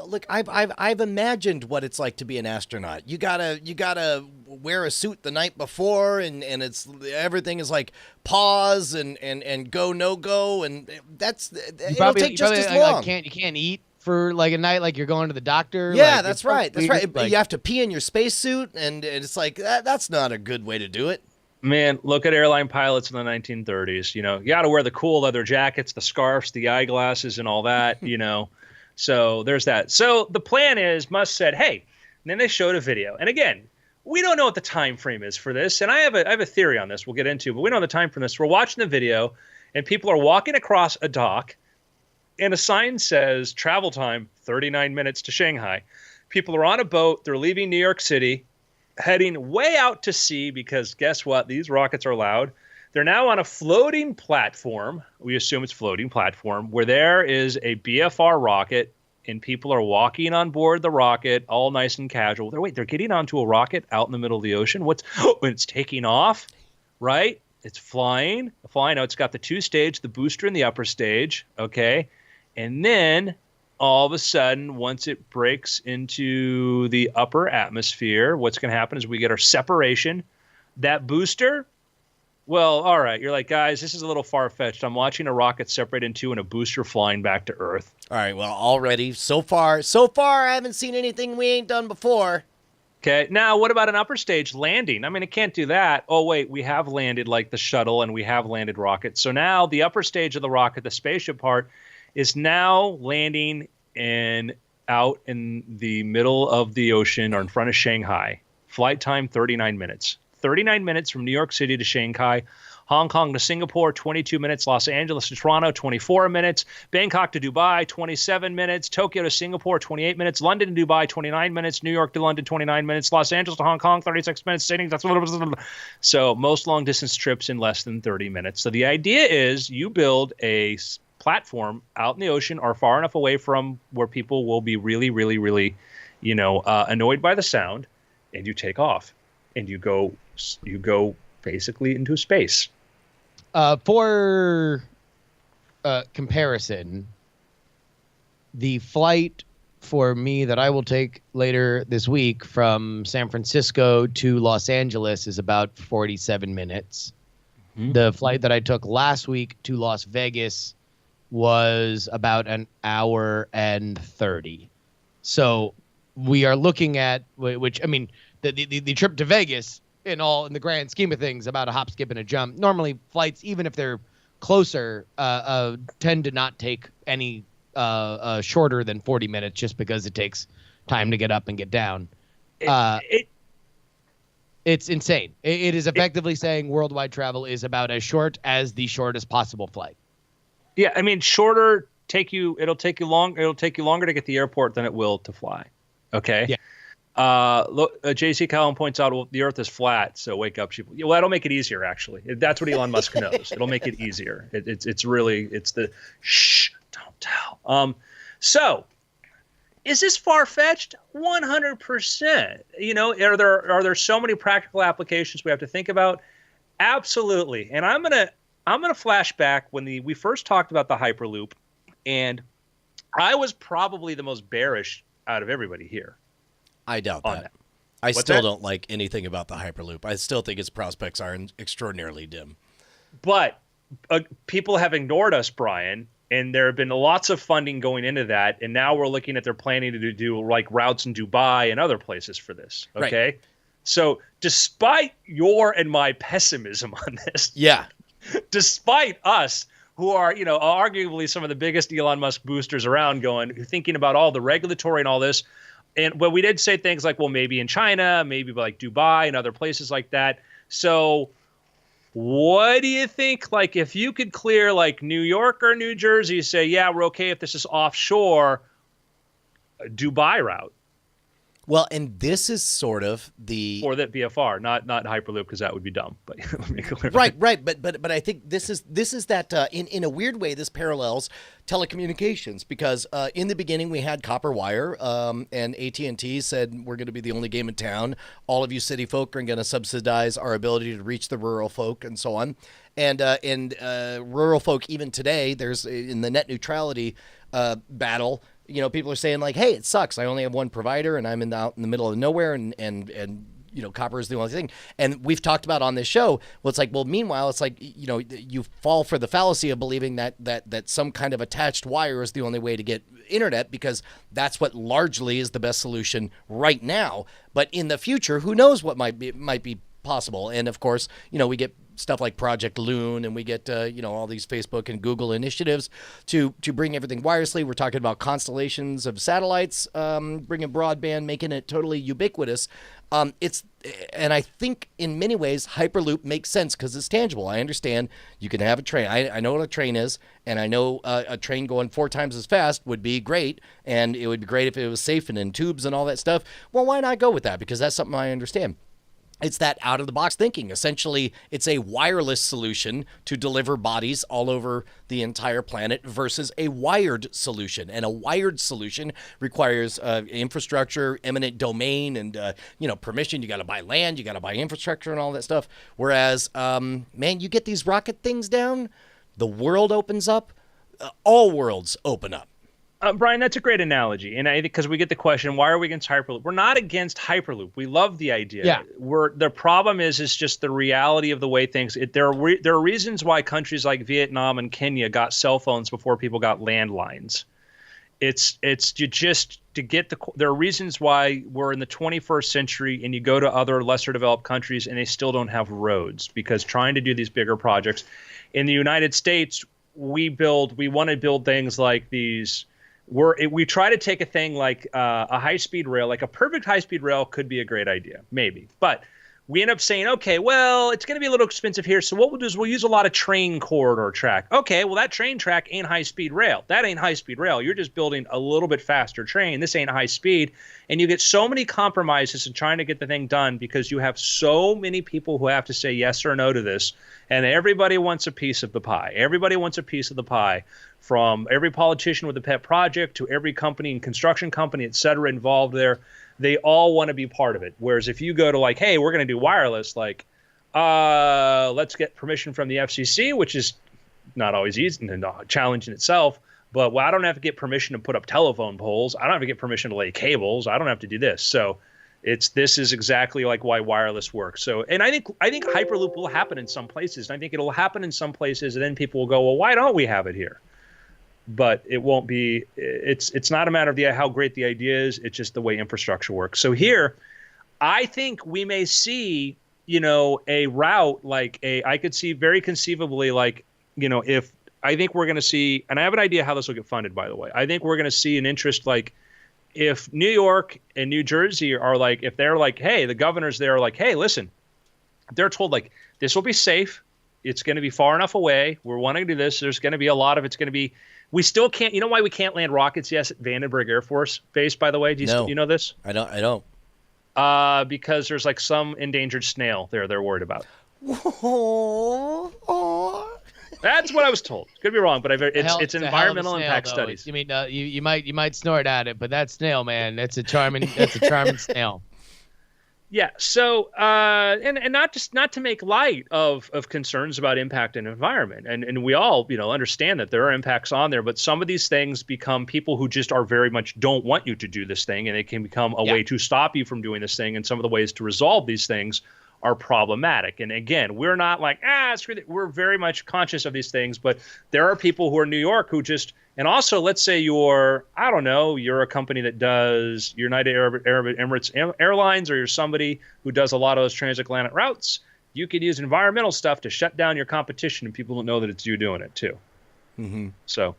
look, I've imagined what it's like to be an astronaut. You gotta wear a suit the night before, and it's everything is like pause and go no go, and it'll take just as long. You can't eat for like a night, like you're going to the doctor. Yeah, like, that's right. That's right. Like, you have to pee in your spacesuit, and it's like that's not a good way to do it. Man, look at airline pilots in the 1930s. You got to wear the cool leather jackets, the scarves, the eyeglasses, and all that. So there's that. So the plan is, Musk said, hey, and then they showed a video. And again, we don't know what the time frame is for this, and I have a theory on this. We'll get into, but we don't know the time frame for this. We're watching the video, and people are walking across a dock. And a sign says travel time 39 minutes to Shanghai. People are on a boat. They're leaving New York City, heading way out to sea because guess what? These rockets are loud. They're now on a floating platform. We assume it's floating platform where there is a BFR rocket and people are walking on board the rocket all nice and casual. They're getting onto a rocket out in the middle of the ocean. When it's taking off, right? It's flying. Now it's got the two stage, the booster and the upper stage. Okay. And then all of a sudden, once it breaks into the upper atmosphere, what's going to happen is we get our separation. That booster, well, all right. You're like, guys, this is a little far-fetched. I'm watching a rocket separate in two and a booster flying back to Earth. All right. Well, already, so far, I haven't seen anything we ain't done before. Okay. Now, what about an upper stage landing? I mean, it can't do that. Oh, wait, we have landed like the shuttle and we have landed rockets. So now the upper stage of the rocket, the spaceship part, is now landing out in the middle of the ocean or in front of Shanghai. Flight time, 39 minutes. 39 minutes from New York City to Shanghai. Hong Kong to Singapore, 22 minutes. Los Angeles to Toronto, 24 minutes. Bangkok to Dubai, 27 minutes. Tokyo to Singapore, 28 minutes. London to Dubai, 29 minutes. New York to London, 29 minutes. Los Angeles to Hong Kong, 36 minutes. So most long-distance trips in less than 30 minutes. So the idea is you build a platform out in the ocean or far enough away from where people will be really, really, really, annoyed by the sound, and you take off and you go basically into space. For comparison, the flight for me that I will take later this week from San Francisco to Los Angeles is about 47 minutes. Mm-hmm. The flight that I took last week to Las Vegas was about an hour and 30. So we are looking at, which, I mean, the trip to Vegas in the grand scheme of things, about a hop, skip, and a jump. Normally flights, even if they're closer, tend to not take any shorter than 40 minutes just because it takes time to get up and get down. It's insane. It is effectively saying worldwide travel is about as short as the shortest possible flight. Yeah, I mean, shorter it'll take you longer to get to the airport than it will to fly. Okay. Yeah. Look, JC Cowan points out, well, the Earth is flat, so wake up, sheep. Well, that'll make it easier. Actually, that's what Elon Musk knows. It'll make it easier. It's the shh, don't tell. So, is this far fetched? 100%. Are there so many practical applications we have to think about? Absolutely. And I'm gonna flash back when we first talked about the Hyperloop, and I was probably the most bearish out of everybody here. I doubt that. I still don't like anything about the Hyperloop. I still think its prospects are extraordinarily dim. But people have ignored us, Brian, and there have been lots of funding going into that, and now we're looking at their planning to do like routes in Dubai and other places for this. Okay, right. So despite your and my pessimism on this, yeah, despite us, who are, arguably some of the biggest Elon Musk boosters around, thinking about all the regulatory and all this. And we did say things like, well, maybe in China, maybe like Dubai and other places like that. So what do you think? Like, if you could clear like New York or New Jersey, say, yeah, we're okay if this is offshore, a Dubai route. Well, and this is sort of the Or that BFR, not Hyperloop, because that would be dumb. But let me clear right. But I think this is that in a weird way this parallels telecommunications, because in the beginning we had copper wire, and AT&T said we're going to be the only game in town. All of you city folk are going to subsidize our ability to reach the rural folk and so on. And rural folk even today, there's in the net neutrality battle. You know, people are saying like, "Hey, it sucks. I only have one provider, and I'm out in the middle of nowhere, and you know, copper is the only thing." And we've talked about on this show. Well, it's like, well, meanwhile, it's like, you know, you fall for the fallacy of believing that some kind of attached wire is the only way to get internet, because that's what largely is the best solution right now. But in the future, who knows what might be possible? And of course, you know, we get stuff like Project Loon, and we get you know, all these Facebook and Google initiatives to bring everything wirelessly. We're talking about constellations of satellites, bringing broadband, making it totally ubiquitous. And I think in many ways Hyperloop makes sense because it's tangible. I understand you can have a train. I know what a train is, and I know a train going 4 times as fast would be great, and it would be great if it was safe and in tubes and all that stuff. Well, why not go with that? Because that's something I understand. It's that out-of-the-box thinking. Essentially, it's a wireless solution to deliver bodies all over the entire planet versus a wired solution. And a wired solution requires infrastructure, eminent domain, and you know, permission. You got to buy land, you got to buy infrastructure, and all that stuff. Whereas, man, you get these rocket things down, the world opens up, all worlds open up. Brian, that's a great analogy, and I think because we get the question, why are we against Hyperloop? We're not against Hyperloop. We love the idea. Yeah. The problem is just the reality of the way things. There are reasons why countries like Vietnam and Kenya got cell phones before people got landlines. There are reasons why we're in the 21st century, and you go to other lesser developed countries and they still don't have roads, because trying to do these bigger projects in the United States, we want to build things like these. We try to take a thing like a high-speed rail, like a perfect high-speed rail could be a great idea, maybe. But we end up saying, okay, well, it's going to be a little expensive here, so what we'll do is we'll use a lot of train corridor track. Okay, well, that train track ain't high-speed rail. That ain't high-speed rail. You're just building a little bit faster train. This ain't high speed. And you get so many compromises in trying to get the thing done because you have so many people who have to say yes or no to this, and everybody wants a piece of the pie. Everybody wants a piece of the pie, from every politician with a pet project to every company and construction company, et cetera, involved there. They all want to be part of it. Whereas if you go to like, hey, we're going to do wireless, like, let's get permission from the FCC, which is not always easy and a challenge in itself. But well, I don't have to get permission to put up telephone poles. I don't have to get permission to lay cables. I don't have to do this. So this is exactly like why wireless works. So, and I think Hyperloop will happen in some places. And I think it'll happen in some places, and then people will go, well, why don't we have it here? But it won't be. It's not a matter of how great the idea is. It's just the way infrastructure works. So here, I think we may see, you know, a route like I could see very conceivably, like, you know, if I think we're going to see, and I have an idea how this will get funded, by the way. I think we're going to see an interest, like if New York and New Jersey are like, if they're like, hey, the governors there are like, hey, listen, they're told like this will be safe. It's going to be far enough away. We're wanting to do this. There's going to be a lot of it's going to be. We still can't. You know why we can't land rockets? Yes, at Vandenberg Air Force Base. By the way, do you know this? I don't. Because there's like some endangered snail there. They're worried about. That's what I was told. Could be wrong, but it's environmental impact studies. You mean you might snort at it, but that snail, man, that's a charming snail. Yeah. So and not to make light of concerns about impact and environment, and we all understand that there are impacts on there, but some of these things become people who just are very much don't want you to do this thing, and they can become a way to stop you from doing this thing. And some of the ways to resolve these things are problematic. And again, we're not like, screw that. We're very much conscious of these things, but there are people who are in New York who just, and also let's say you're a company that does United Arab Emirates Airlines, or you're somebody who does a lot of those transatlantic routes. You could use environmental stuff to shut down your competition, and people don't know that it's you doing it too. Mm-hmm. So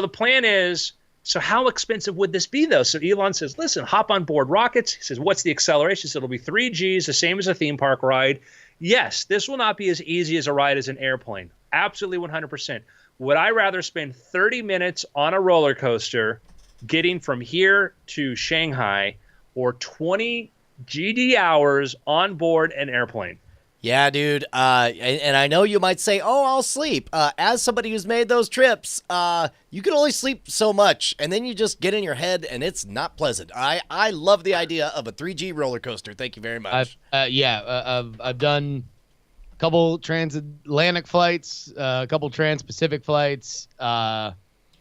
the plan is, so how expensive would this be, though? So Elon says, listen, hop on board rockets. He says, what's the acceleration? He said, it'll be 3 Gs, the same as a theme park ride. Yes, this will not be as easy as a ride as an airplane. Absolutely 100%. Would I rather spend 30 minutes on a roller coaster getting from here to Shanghai, or 20 GD hours on board an airplane. Yeah, dude. And I know you might say, "Oh, I'll sleep." As somebody who's made those trips, you can only sleep so much, and then you just get in your head, and it's not pleasant. I love the idea of a 3G roller coaster. Thank you very much. I've done a couple transatlantic flights, a couple trans-Pacific flights. Oh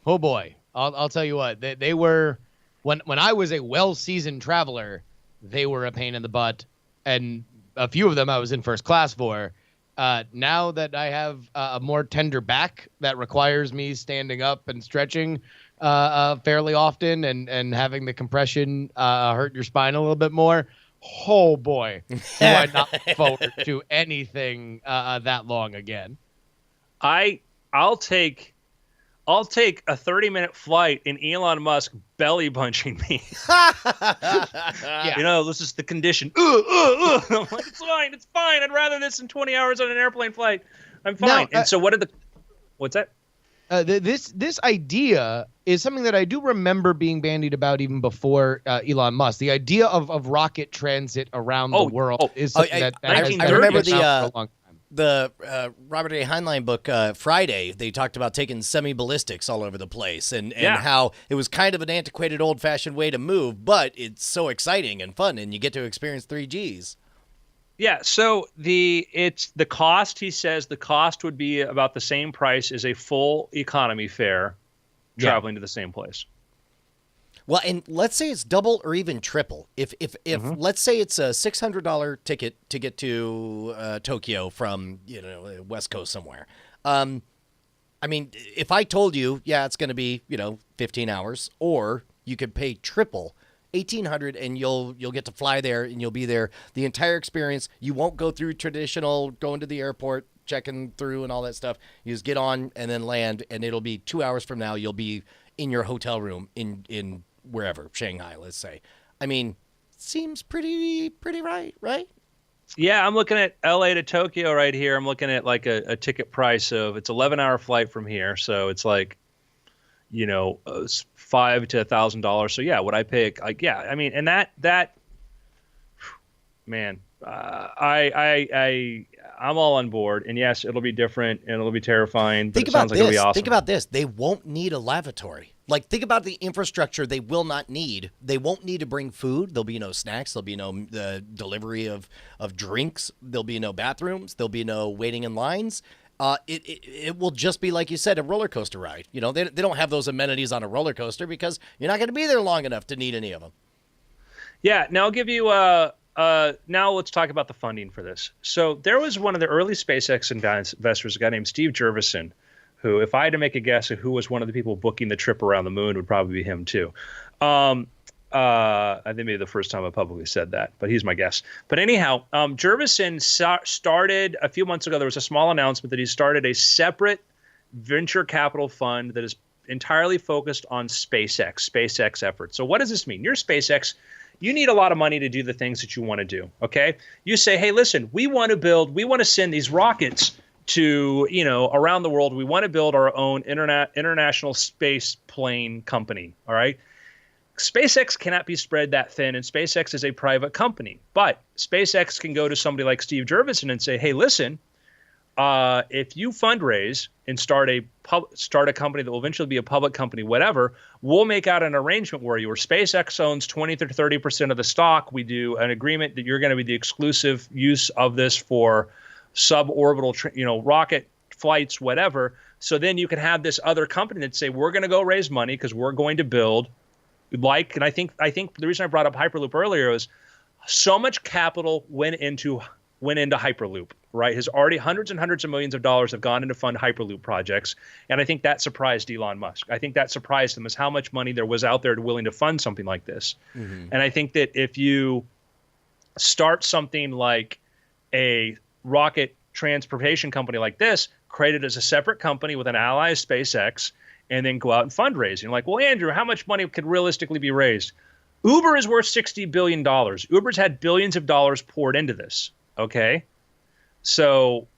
boy, I'll tell you what, they were when I was a well-seasoned traveler, they were a pain in the butt, and a few of them I was in first class for. Now that I have a more tender back that requires me standing up and stretching fairly often, and having the compression hurt your spine a little bit more, oh boy, do I not look forward to anything that long again. I'll take a 30-minute flight and Elon Musk belly punching me. Yeah. You know, this is the condition. I'm like, it's fine. I'd rather this than 20 hours on an airplane flight. I'm fine. Now, and so what's that? This idea is something that I do remember being bandied about even before Elon Musk. The idea of rocket transit around the world is something that has I remember been around for a long time. The Robert A. Heinlein book, Friday, they talked about taking semi-ballistics all over the place and how it was kind of an antiquated, old-fashioned way to move, but it's so exciting and fun, and you get to experience 3Gs. Yeah, so the cost, he says the cost would be about the same price as a full economy fare traveling to the same place. Well, and let's say it's double or even triple. If let's say it's a $600 ticket to get to Tokyo from West Coast somewhere. I mean, if I told you, it's going to be 15 hours, or you could pay triple, 1,800, and you'll get to fly there and you'll be there the entire experience. You won't go through traditional going to the airport, checking through and all that stuff. You just get on and then land, and it'll be 2 hours from now. You'll be in your hotel room in wherever, Shanghai, let's say. I mean, seems pretty right? Yeah, I'm looking at LA to Tokyo right here. I'm looking at like a ticket price of, it's 11-hour flight from here, so it's like, $500 to $1,000. So yeah, would I pay? I mean, and that man, I'm all on board. And yes, it'll be different and it'll be terrifying. But Think it about sounds like this. it'll be awesome. Think about this. They won't need a lavatory. Like, think about the infrastructure they will not need. They won't need to bring food. There'll be no snacks. There'll be no delivery of drinks. There'll be no bathrooms. There'll be no waiting in lines. It will just be, like you said, a roller coaster ride. They don't have those amenities on a roller coaster because you're not going to be there long enough to need any of them. Yeah. Now I'll give you now let's talk about the funding for this. So there was one of the early SpaceX investors, a guy named Steve Jurvetson, who, if I had to make a guess of who was one of the people booking the trip around the moon, would probably be him too. I think maybe the first time I publicly said that, but he's my guess. But anyhow, Jurvetson started a few months ago. There was a small announcement that he started a separate venture capital fund that is entirely focused on SpaceX efforts. So what does this mean? You're SpaceX. You need a lot of money to do the things that you want to do. Okay. You say, hey, listen, we want to send these rockets to, around the world. We want to build our own international space plane company. All right. SpaceX cannot be spread that thin, and SpaceX is a private company. But SpaceX can go to somebody like Steve Jurvetson and say, hey, listen, if you fundraise and start a company that will eventually be a public company, whatever, we'll make out an arrangement where SpaceX owns 20 to 30% of the stock. We do an agreement that you're going to be the exclusive use of this for suborbital, rocket flights, whatever. So then you can have this other company that say, we're going to go raise money because we're going to build. And I think the reason I brought up Hyperloop earlier is so much capital went into Hyperloop, right? Has already hundreds and hundreds of millions of dollars have gone into fund Hyperloop projects. And I think that surprised Elon Musk. I think that surprised him, is how much money there was out there willing to fund something like this. Mm-hmm. And I think that if you start something like a rocket transportation company like this, created as a separate company with an ally of SpaceX, and then go out and fundraise. You're like, well, Andrew, how much money could realistically be raised? Uber is worth $60 billion. Uber's had billions of dollars poured into this. Okay. So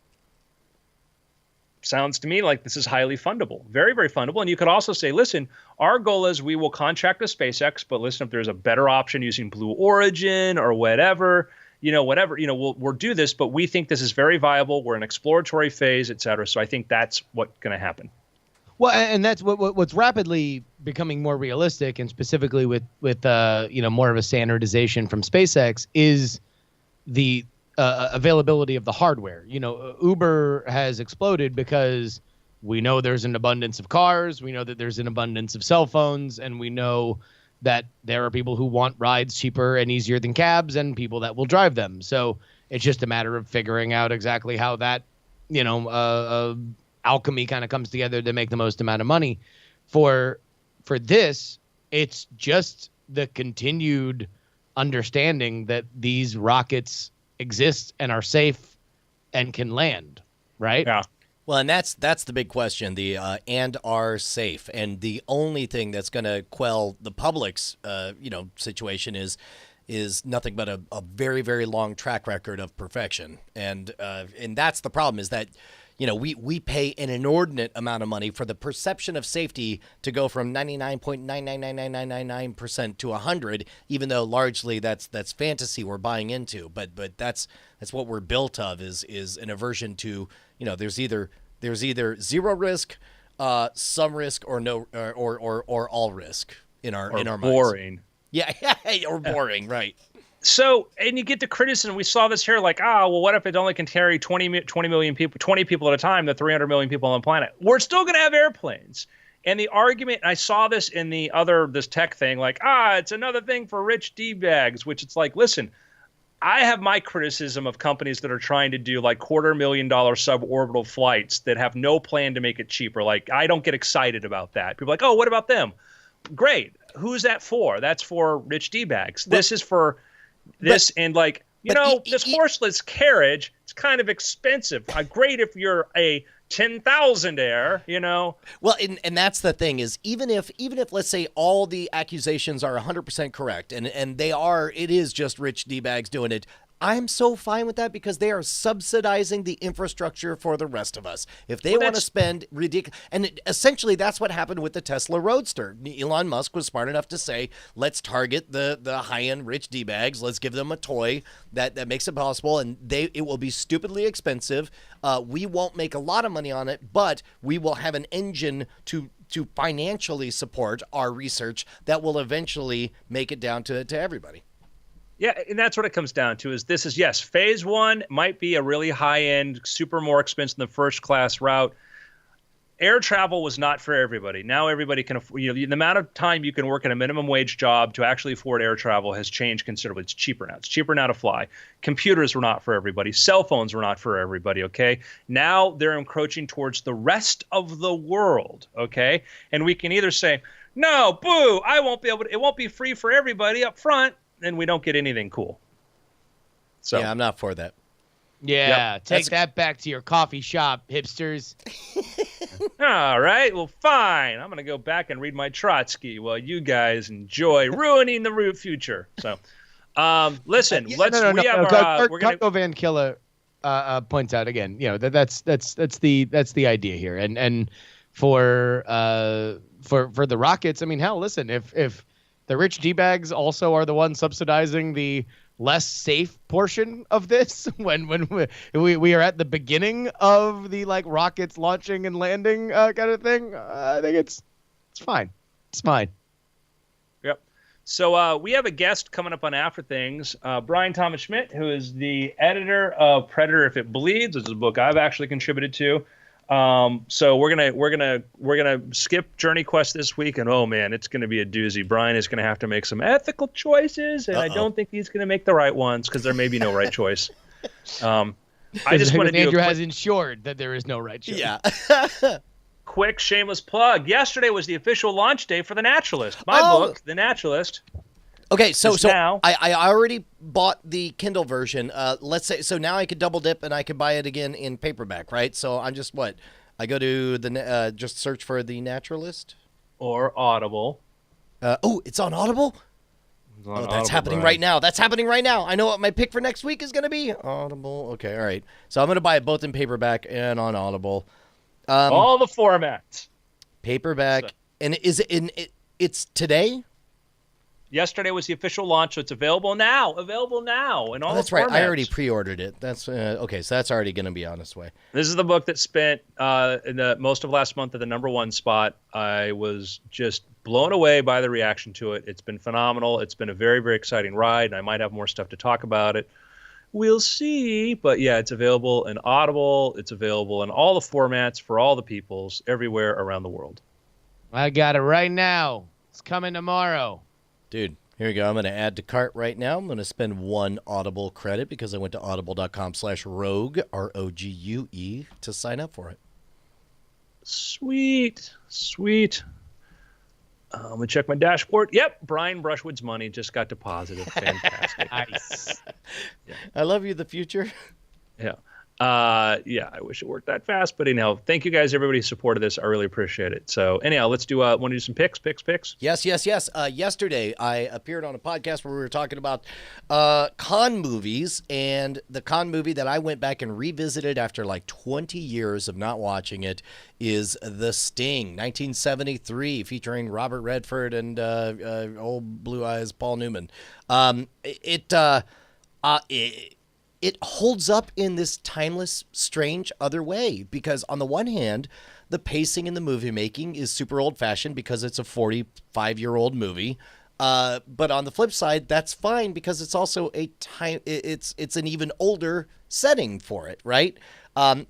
sounds to me like this is highly fundable, very, very fundable. And you could also say, listen, our goal is we will contract with SpaceX, but listen, if there's a better option using Blue Origin or whatever, we'll do this, but we think this is very viable. We're in exploratory phase, et cetera. So I think that's what's going to happen. Well, and that's what's rapidly becoming more realistic, and specifically with more of a standardization from SpaceX is the availability of the hardware. Uber has exploded because we know there's an abundance of cars, we know that there's an abundance of cell phones, and we know that there are people who want rides cheaper and easier than cabs, and people that will drive them. So it's just a matter of figuring out exactly how that, alchemy kind of comes together to make the most amount of money. For this, it's just the continued understanding that these rockets exist and are safe and can land, right? Yeah. Well, and that's the big question, and are safe. And the only thing that's going to quell the public's situation is nothing but a very, very long track record of perfection. And that's the problem, is that we pay an inordinate amount of money for the perception of safety to go from 99.9999999% to 100, even though largely that's fantasy we're buying into. But that's what we're built of, is an aversion to, there's either zero risk, some risk, or no, or all risk in our minds. Boring. Yeah, or boring, right? So, and you get the criticism. We saw this here, like, what if it only can carry 20 million people, 20 people at a time, the 300 million people on the planet? We're still going to have airplanes. And the argument, I saw this in this tech thing, like, it's another thing for rich D-bags, which it's like, listen, I have my criticism of companies that are trying to do like $250,000 suborbital flights that have no plan to make it cheaper. Like, I don't get excited about that. People are like, oh, what about them? Great. Who's that for? That's for rich D-bags. This is for this, and like, this horseless carriage, it's kind of expensive. Great if you're a 10,000-aire, Well, and that's the thing, is even if let's say all the accusations are 100% correct, and it is just rich D-bags doing it, I'm so fine with that, because they are subsidizing the infrastructure for the rest of us. If they want to spend ridiculous, and essentially that's what happened with the Tesla Roadster. Elon Musk was smart enough to say, let's target the high-end rich D-bags. Let's give them a toy that makes it possible, and it will be stupidly expensive. We won't make a lot of money on it, but we will have an engine to financially support our research that will eventually make it down to everybody. Yeah, and that's what it comes down to, is yes, phase one might be a really high-end, super more expensive than the first-class route. Air travel was not for everybody. Now everybody can afford, the amount of time you can work in a minimum wage job to actually afford air travel has changed considerably. It's cheaper now. It's cheaper now to fly. Computers were not for everybody. Cell phones were not for everybody, okay? Now they're encroaching towards the rest of the world, okay? And we can either say, no, boo, it won't be free for everybody up front, and we don't get anything cool. So yeah, I'm not for that. Yeah, take that back to your coffee shop, hipsters. All right, well, fine. I'm going to go back and read my Trotsky while you guys enjoy ruining the future. So, listen, Van Killer points out again. That's the idea here, and for the rockets. I mean, hell, listen, if the rich D-bags also are the ones subsidizing the less safe portion of this, when we are at the beginning of the rockets launching and landing kind of thing, I think it's fine. It's fine. Yep. So we have a guest coming up on After Things, Brian Thomas Schmidt, who is the editor of Predator If It Bleeds, which is a book I've actually contributed to. So we're gonna skip Journey Quest this week, and oh man, it's gonna be a doozy. Brian is gonna have to make some ethical choices, and I don't think he's gonna make the right ones, because there may be no right choice. I just want to do Andrew has ensured that there is no right choice. Yeah. Quick shameless plug. Yesterday was the official launch day for The Naturalist. My book, The Naturalist. Okay, so now, I already bought the Kindle version. Let's say, so now I could double dip and I could buy it again in paperback, right? So I'm just I go to the just search for The Naturalist or Audible. It's on Audible. It's on that's happening right now. That's happening right now. I know what my pick for next week is going to be. Audible. Okay, all right. So I'm going to buy it both in paperback and on Audible. All the formats. Paperback. So, and is it in it's today? yesterday was the official launch, so it's available now. And all That's the right. formats. I already pre-ordered it. That's okay. So that's already going to be on its way. This is the book that spent in the most of last month at the #1 spot. I was just blown away by the reaction to it. It's been phenomenal. It's been a very, very exciting ride, and I might have more stuff to talk about it. We'll see. But yeah, it's available in Audible. It's available in all the formats for all the peoples everywhere around the world. I got it right now. It's coming tomorrow. Dude, here we go. I'm going to add to cart right now. I'm going to spend 1 Audible credit because I went to audible.com/rogue, ROGUE, to sign up for it. Sweet. Let me check my dashboard. Yep, Brian Brushwood's money just got deposited. Fantastic. Nice. Yeah. I love you, the future. Yeah. Yeah, I wish it worked that fast, but anyhow, thank you guys, everybody who supported this. I really appreciate it. So anyhow, let's do, want to do some picks? Yes. Yesterday, I appeared on a podcast where we were talking about con movies, and the con movie that I went back and revisited after like 20 years of not watching it is The Sting, 1973, featuring Robert Redford and old Blue Eyes Paul Newman. It holds up in this timeless, strange other way because on the one hand, the pacing in the movie making is super old-fashioned because it's a 45-year-old movie. But on the flip side, that's fine because it's also it's an even older setting for it, right?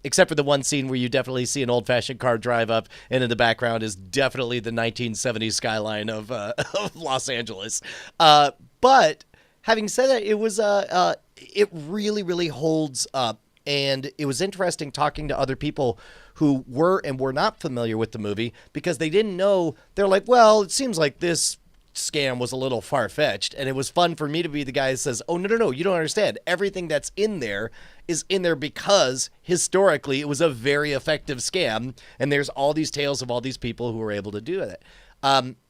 Except for the one scene where you definitely see an old-fashioned car drive up, and in the background is definitely the 1970s skyline of Los Angeles. But having said that, it was it really, really holds up. And it was interesting talking to other people who were and were not familiar with the movie because they didn't know. They're like, well, it seems like this scam was a little far-fetched. And it was fun for me to be the guy that says, oh, no, you don't understand. Everything that's in there is in there because historically it was a very effective scam. And there's all these tales of all these people who were able to do it.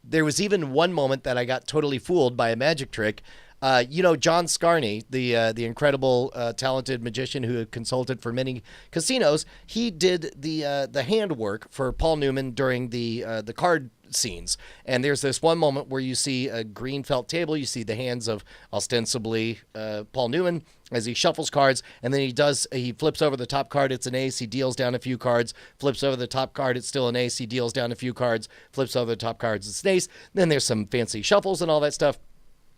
There was even one moment that I got totally fooled by a magic trick. John Scarney, the incredible, talented magician who had consulted for many casinos, he did the handwork for Paul Newman during the card scenes. And there's this one moment where you see a green felt table. You see the hands of ostensibly Paul Newman as he shuffles cards, and then he flips over the top card. It's an ace. He deals down a few cards. Flips over the top card. It's still an ace. He deals down a few cards. Flips over the top cards. It's an ace. Then there's some fancy shuffles and all that stuff.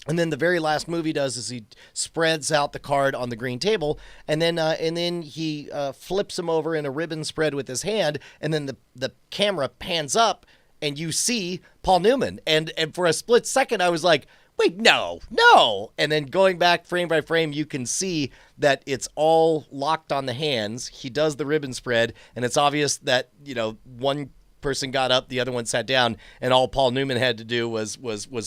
And then the very last move he does is he spreads out the card on the green table, and then he flips him over in a ribbon spread with his hand, and then the camera pans up, and you see Paul Newman. And for a split second, I was like, wait, no. And then going back frame by frame, you can see that it's all locked on the hands. He does the ribbon spread, and it's obvious that, one person got up, the other one sat down, and all Paul Newman had to do was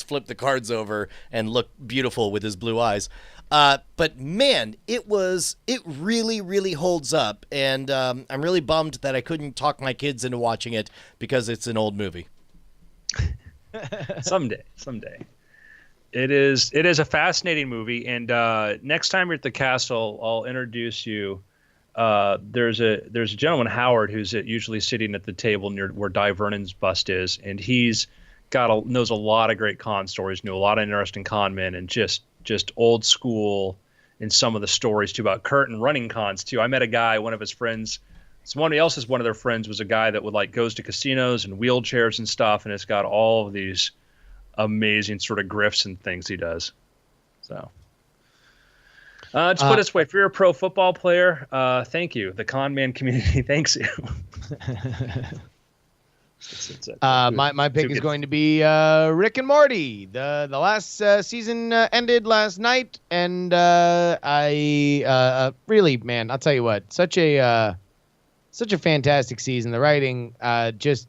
flip the cards over and look beautiful with his blue eyes. But man, it really, really holds up, and I'm really bummed that I couldn't talk my kids into watching it because it's an old movie. Someday. It is a fascinating movie, and next time you're at the castle, I'll introduce you. There's a gentleman, Howard, who's usually sitting at the table near where Di Vernon's bust is, and he's knows a lot of great con stories, knew a lot of interesting con men, and just old school in some of the stories too about curtain running cons too. I met a guy, one of his friends, one of their friends was a guy that goes to casinos and wheelchairs and stuff, and it's got all of these amazing sort of grifts and things he does. So. Just put it this way, if you're a pro football player, thank you. The con man community thanks you. My pick is going to be Rick and Morty. The last season ended last night, and I really, man, I'll tell you what, such a fantastic season. The writing just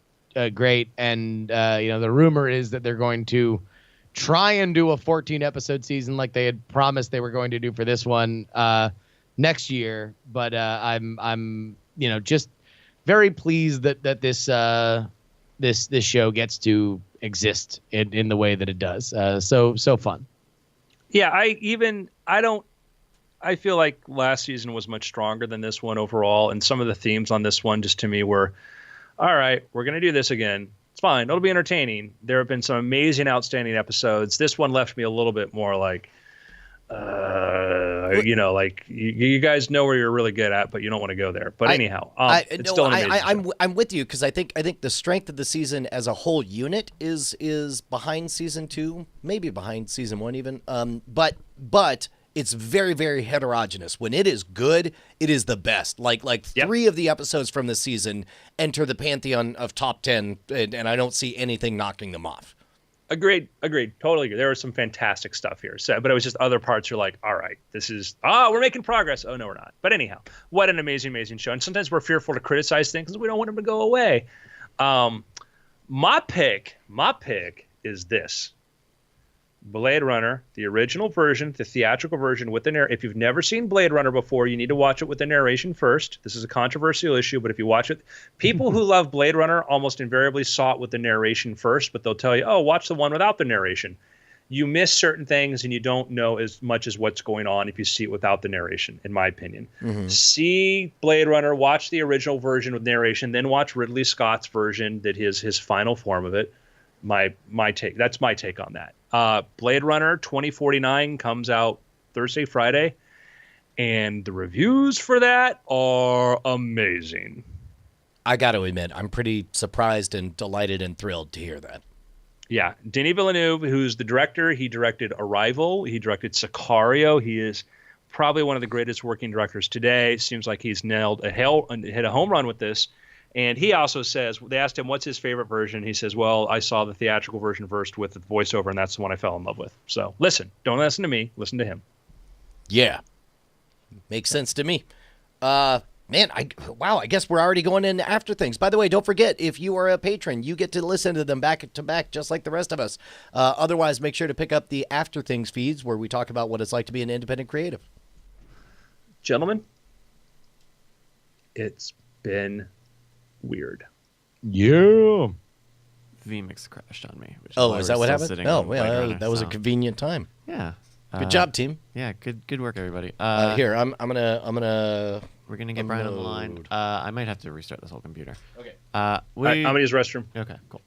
great, and the rumor is that they're going to try and do a 14-episode season like they had promised they were going to do for this one next year. But I'm just very pleased that this show gets to exist in the way that it does. So fun. Yeah, I feel like last season was much stronger than this one overall, and some of the themes on this one just to me were all right, we're going to do this again. It's fine. It'll be entertaining. There have been some amazing, outstanding episodes. This one left me a little bit more like, like you guys know where you're really good at, but you don't want to go there. But anyhow, it's still an amazing show. I'm with you because I think the strength of the season as a whole unit is behind season 2, maybe behind season 1 even. But it's very, very heterogeneous. When it is good, it is the best. Like 3 of the episodes from this season enter the pantheon of top 10, and I don't see anything knocking them off. Agreed. Totally agree. There was some fantastic stuff here. So, but it was just other parts you're like, all right, this is, we're making progress. Oh, no, we're not. But anyhow, what an amazing, amazing show. And sometimes we're fearful to criticize things because we don't want them to go away. My pick is this. Blade Runner, the original version, the theatrical version with the narration. If you've never seen Blade Runner before, you need to watch it with the narration first. This is a controversial issue, but if you watch it, people who love Blade Runner almost invariably saw it with the narration first, but they'll tell you, oh, watch the one without the narration. You miss certain things and you don't know as much as what's going on if you see it without the narration, in my opinion. Mm-hmm. See Blade Runner, watch the original version with narration, then watch Ridley Scott's version that is his final form of it. My take. That's my take on that. Blade Runner 2049 comes out Thursday, Friday, and the reviews for that are amazing. I got to admit, I'm pretty surprised and delighted and thrilled to hear that. Yeah, Denis Villeneuve, who's the director, he directed Arrival, he directed Sicario. He is probably one of the greatest working directors today. Seems like he's hit a home run with this. And he also says, they asked him, what's his favorite version? He says, well, I saw the theatrical version first with the voiceover, and that's the one I fell in love with. So listen, don't listen to me. Listen to him. Yeah. Makes sense to me. Man, I guess we're already going into after things. By the way, don't forget, if you are a patron, you get to listen to them back to back, just like the rest of us. Otherwise, make sure to pick up the after things feeds where we talk about what it's like to be an independent creative. Gentlemen, it's been weird. Yeah. vMix crashed on me. Which is that what happened? Oh, yeah, that was a convenient time. Yeah. Good job, team. Yeah, good work, everybody. Here, I'm gonna. We're gonna get Brian on the line. I might have to restart this whole computer. Okay. I'm gonna use restroom. Okay, cool.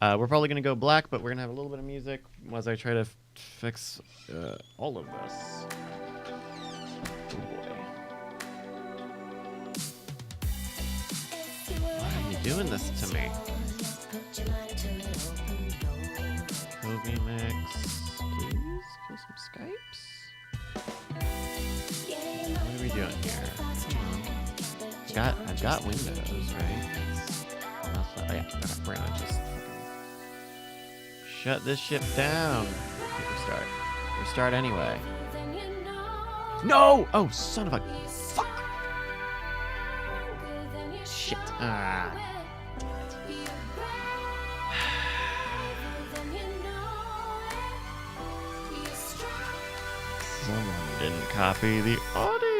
We're probably gonna go black, but we're gonna have a little bit of music as I try to fix all of this. Oh boy. Why are you doing this to me? Kill vMix, please. Kill some Skypes. What are we doing here? I've got Windows, right? Oh yeah, okay, we're gonna just shut this ship down. Okay, restart. Restart anyway. No! Oh, son of a fuck! Shit. Someone didn't copy the audio.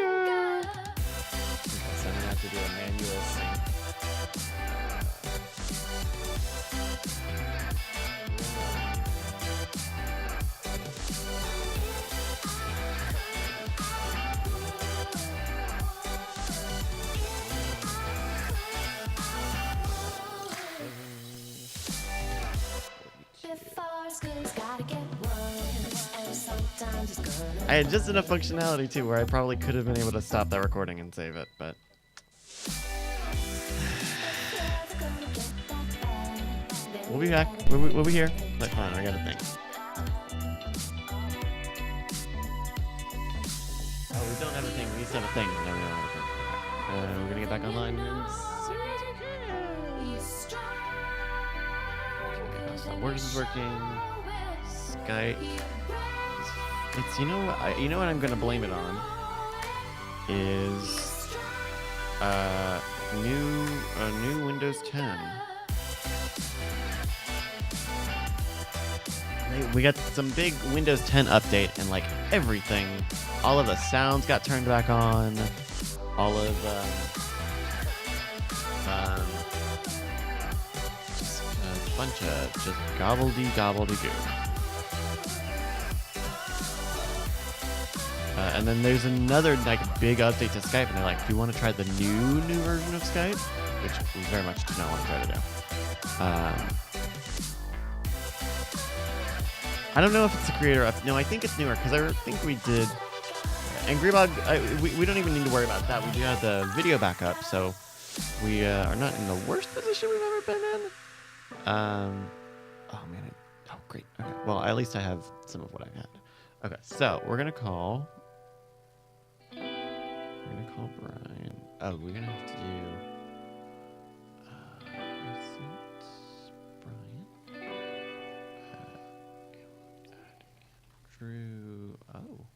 So I'm gonna have to do a manual thing. I had just enough functionality too where I probably could have been able to stop that recording and save it, but we'll be back. We'll be here. Like, hold on, I got a thing. Oh, we don't have a thing. We used to have a thing. No, we don't have a thing. We're gonna get back online as soon as we can. Stop work is working. Skype. It's you know what I'm gonna blame it on is new Windows 10. We got some big Windows 10 update and like everything, all of the sounds got turned back on, all of just a bunch of just gobbledy-goo. And then there's another like big update to Skype, and they're like, "Do you want to try the new version of Skype?" Which we very much do not want to try to do. I don't know if it's a creator up. No, I think it's newer because I think we did. And Greebog, we don't even need to worry about that. We do have the video backup, so we are not in the worst position we've ever been in. Oh man. Oh great. Okay. Well, at least I have some of what I've had. Okay, so we're gonna call Brian. Oh, we're gonna have to do. Brian. Drew. Oh.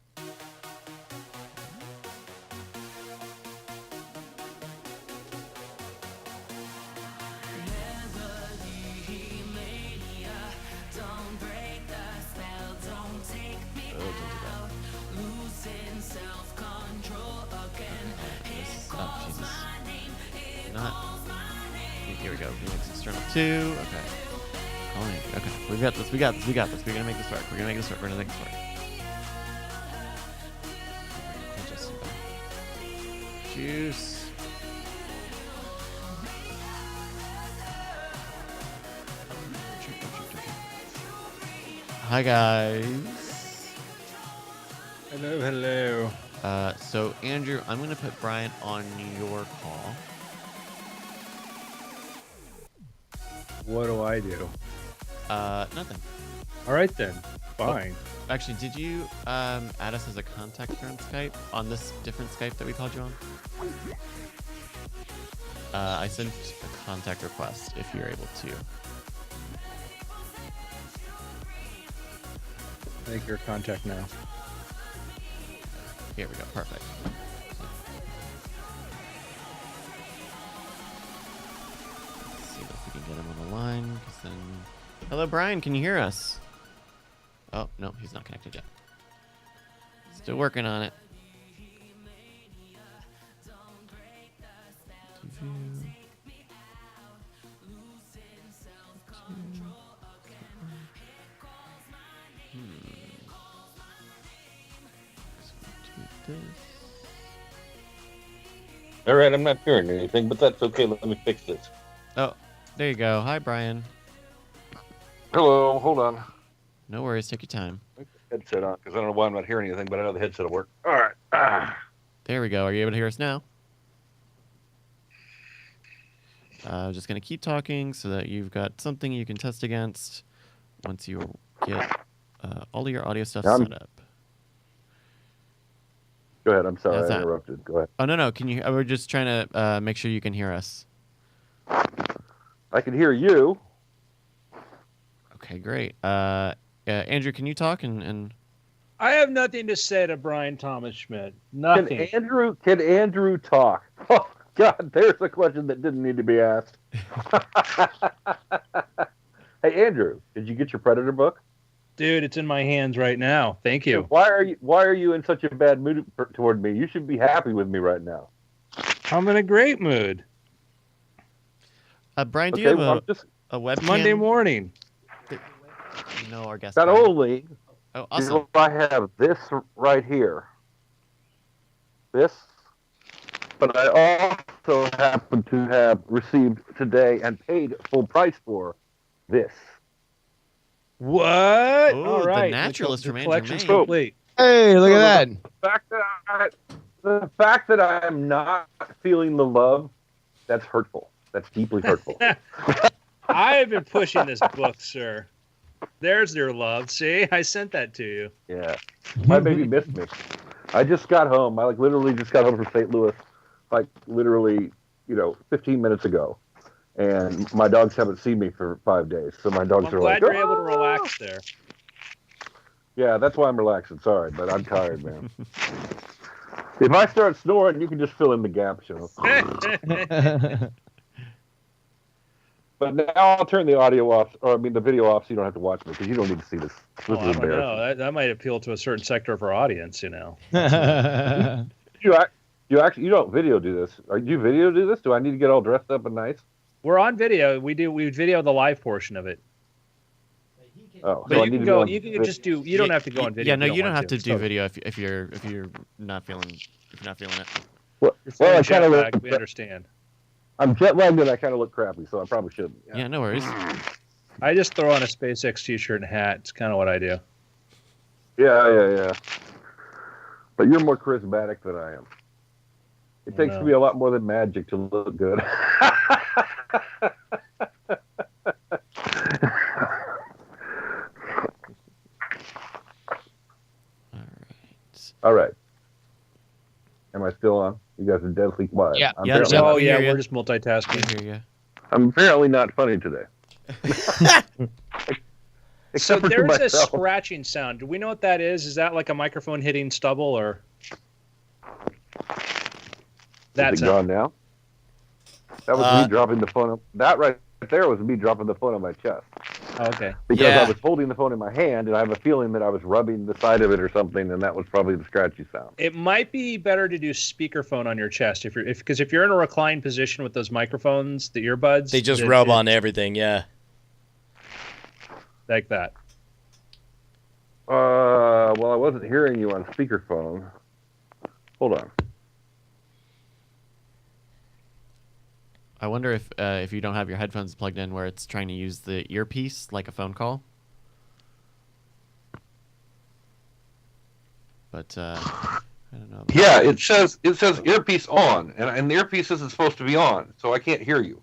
Here we go. Phoenix external 2. Okay. Calling. Okay. We got this. We're gonna make this work. We're gonna make this work. Juice. Hi guys. Hello. So Andrew, I'm gonna put Brian on your call. What do I do? Nothing. All right then. Fine. Oh, actually, did you add us as a contact here on Skype on this different Skype that we called you on? I sent a contact request if you're able to. I think you're a contact now. Here we go. Perfect. Let's see if we can get him on the line. 'Cause then... Hello, Brian. Can you hear us? Oh, no. He's not connected yet. Still working on it. All right, I'm not hearing anything, but that's okay. Let me fix this. Oh, there you go. Hi, Brian. Hello, hold on. No worries. Take your time. Put the headset on because I don't know why I'm not hearing anything, but I know the headset will work. All right. There we go. Are you able to hear us now? Just going to keep talking so that you've got something you can test against once you get all of your audio stuff set up. Go ahead. I'm sorry. How's I that? interrupted. Go ahead. Oh, no. Can you? We're just trying to make sure you can hear us. I can hear you. Okay, great. Andrew, can you talk? And I have nothing to say to Brian Thomas Schmidt. Nothing. Can Andrew talk? Oh, God, there's a question that didn't need to be asked. Hey, Andrew, did you get your Predator book? Dude, it's in my hands right now. Thank you. Why are you in such a bad mood toward me? You should be happy with me right now. I'm in a great mood. Brian, do you have a webcam? Monday morning. No, our guest. Not only awesome. do I have this right here, this, but I also happen to have received today and paid full price for this. What? Ooh, all right. The Naturalist from Andrew collection's Maine. complete. Hey, look at that. The fact that I am not feeling the love, that's hurtful. That's deeply hurtful. I have been pushing this book, sir. There's your love. See, I sent that to you. Yeah. My baby missed me. I just got home. I literally just got home from St. Louis, 15 minutes ago. And my dogs haven't seen me for 5 days. So my dogs are glad you're able to relax there. Yeah, that's why I'm relaxing. Sorry, but I'm tired, man. If I start snoring, you can just fill in the gaps, you know. But now I'll turn the audio off, the video off, so you don't have to watch me because you don't need to see this. This is embarrassing. No, that might appeal to a certain sector of our audience, you know. You don't video do this. Do you video do this? Do I need to get all dressed up and nice? We're on video. We video the live portion of it. Oh, But so I you need can to go. on You can just do. You don't have to go on video. Yeah, no, if you don't want have to do So video if you're not feeling it. Well, You're well, feeling I kind jet of lagged. look. We understand. I'm jet lagged and I kind of look crappy, so I probably shouldn't. Yeah, no worries. I just throw on a SpaceX t-shirt and hat. It's kind of what I do. Yeah. But you're more charismatic than I am. It takes know. me a lot more than magic to look good. All right. Am I still on? You guys are deadly quiet. Yeah. I'm Yeah, apparently, yeah. Oh we yeah, hear ya. we're just multitasking. I hear you. I'm apparently not funny today. So Except for to there's a myself. scratching sound. Do we know what that is? Is that like a microphone hitting stubble or? That's Is it gone now? That was me dropping the phone. That right there was me dropping the phone on my chest. okay. Because Yeah. I was holding the phone in my hand, and I have a feeling that I was rubbing the side of it or something, and that was probably the scratchy sound. It might be better to do speakerphone on your chest because if you're in a reclined position with those microphones, the earbuds, They just rub on everything, yeah. like that. Well, I wasn't hearing you on speakerphone. Hold on. I wonder if you don't have your headphones plugged in, where it's trying to use the earpiece like a phone call. But I don't know. Yeah, it says earpiece on, and the earpiece isn't supposed to be on, so I can't hear you.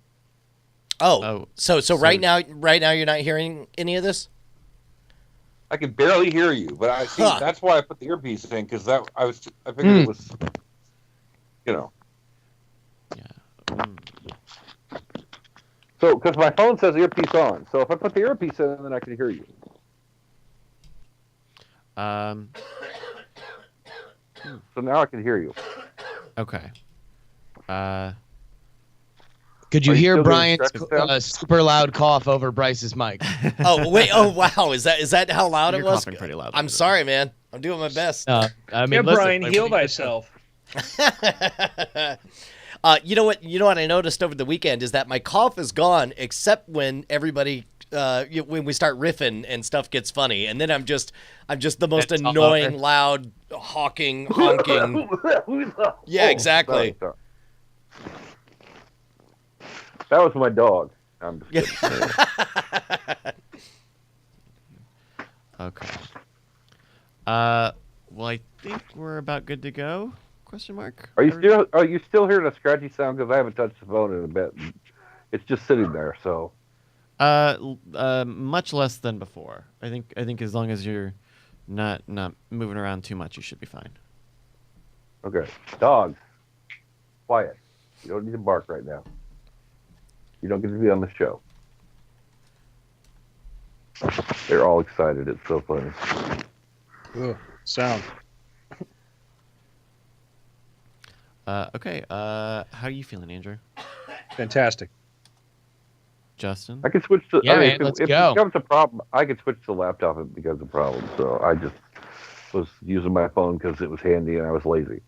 Oh, so right now you're not hearing any of this? I can barely hear you, but I see that's why I put the earpiece in, because I figured it was, Yeah. So, because my phone says earpiece on, so if I put the earpiece in, then I can hear you. So now I can hear you. Okay. Could you Are you hear still doing Brian's stretching sounds? super loud cough over Bryce's mic? Oh, wait. Oh, wow. Is that how loud You're it was? coughing pretty loud. I'm sorry, man. I'm doing my best. I mean, Yeah, listen, Brian, like, heal what do you- thyself. You know what I noticed over the weekend is that my cough is gone, except when everybody when we start riffing and stuff gets funny, and then I'm just the most It's all annoying, over. loud, honking. Yeah, exactly. Sorry. That was my dog. I'm just kidding. Okay. Well, I think we're about good to go. Question mark. Are you still hearing a scratchy sound? Because I haven't touched the phone in a bit. It's just sitting there. So Much less than before. I think as long as you're not moving around too much, you should be fine. okay, dogs, quiet. You don't need to bark right now. You don't get to be on the show. They're all excited. It's so funny. Ugh, sound. Okay. How are you feeling, Andrew? Fantastic. Justin? I can switch to. Yeah, I mean, man, let's if go. it becomes a problem, I could switch to laptop if it becomes a problem. So I just was using my phone because it was handy and I was lazy.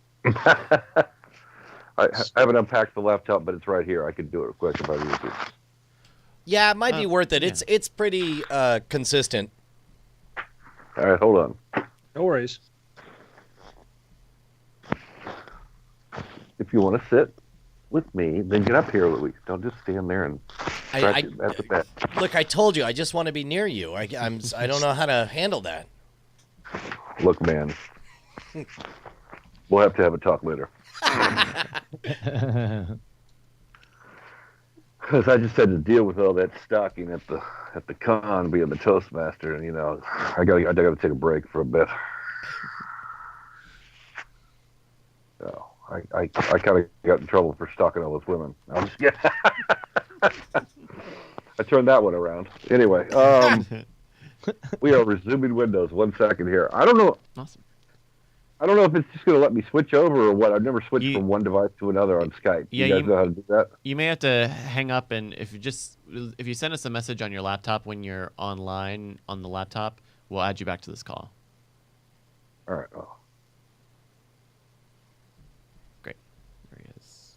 I haven't unpacked the laptop, but it's right here. I could do it quick if I needed to. Yeah, it might be worth it. It's pretty consistent. All right, hold on. No worries. If you want to sit with me, then get up here, Louise. Don't just stand there and scratch it at the bed. Look, I told you, I just want to be near you. I don't know how to handle that. Look, man, we'll have a talk later. Because I just had to deal with all that stocking at the con, being the Toastmaster, and I gotta take a break for a bit. So I kind of got in trouble for stalking all those women. I turned that one around. Anyway, we are resuming Windows. 1 second here. I don't know. Awesome. I don't know if it's just going to let me switch over or what. I've never switched from one device to another on Skype. Yeah, you guys know how to do that? You may have to hang up, and if you send us a message on your laptop when you're online on the laptop, we'll add you back to this call. All right. Oh. Great. There he is.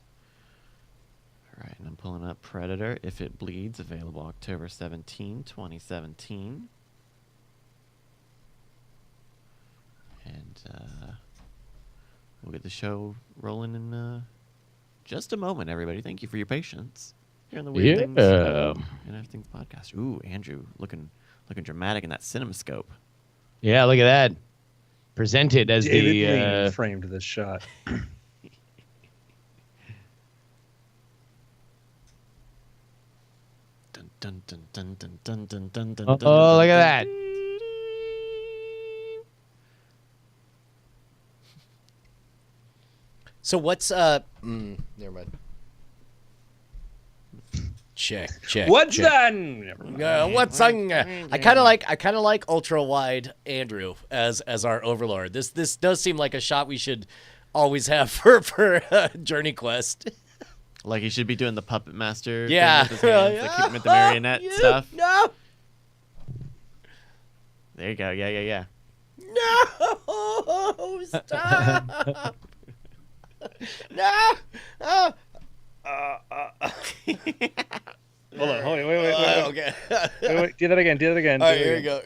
All right, and I'm pulling up Predator. If It Bleeds, available October 17, 2017. we'll get the show rolling in just a moment, everybody. Thank you for your patience. Here on the Weird Things and Everything podcast. Ooh, Andrew, looking dramatic in that CinemaScope. Yeah, look at that. Presented as David the Lean framed this shot. Dun, dun, dun, dun, dun, dun, dun, dun, dun, Oh, dun, look at dun. that. So what's never mind. Check. What's check. done? Never mind. What's on? I kind of like ultra wide Andrew as our overlord. This does seem like a shot we should always have for Journey Quest. Like he should be doing the puppet master. Yeah. Thing with his hands, like keep him with the marionette stuff. No. There you go. Yeah. No. Stop. No. Hold on. Wait. Okay. Wait. Do that again. All right, here we go.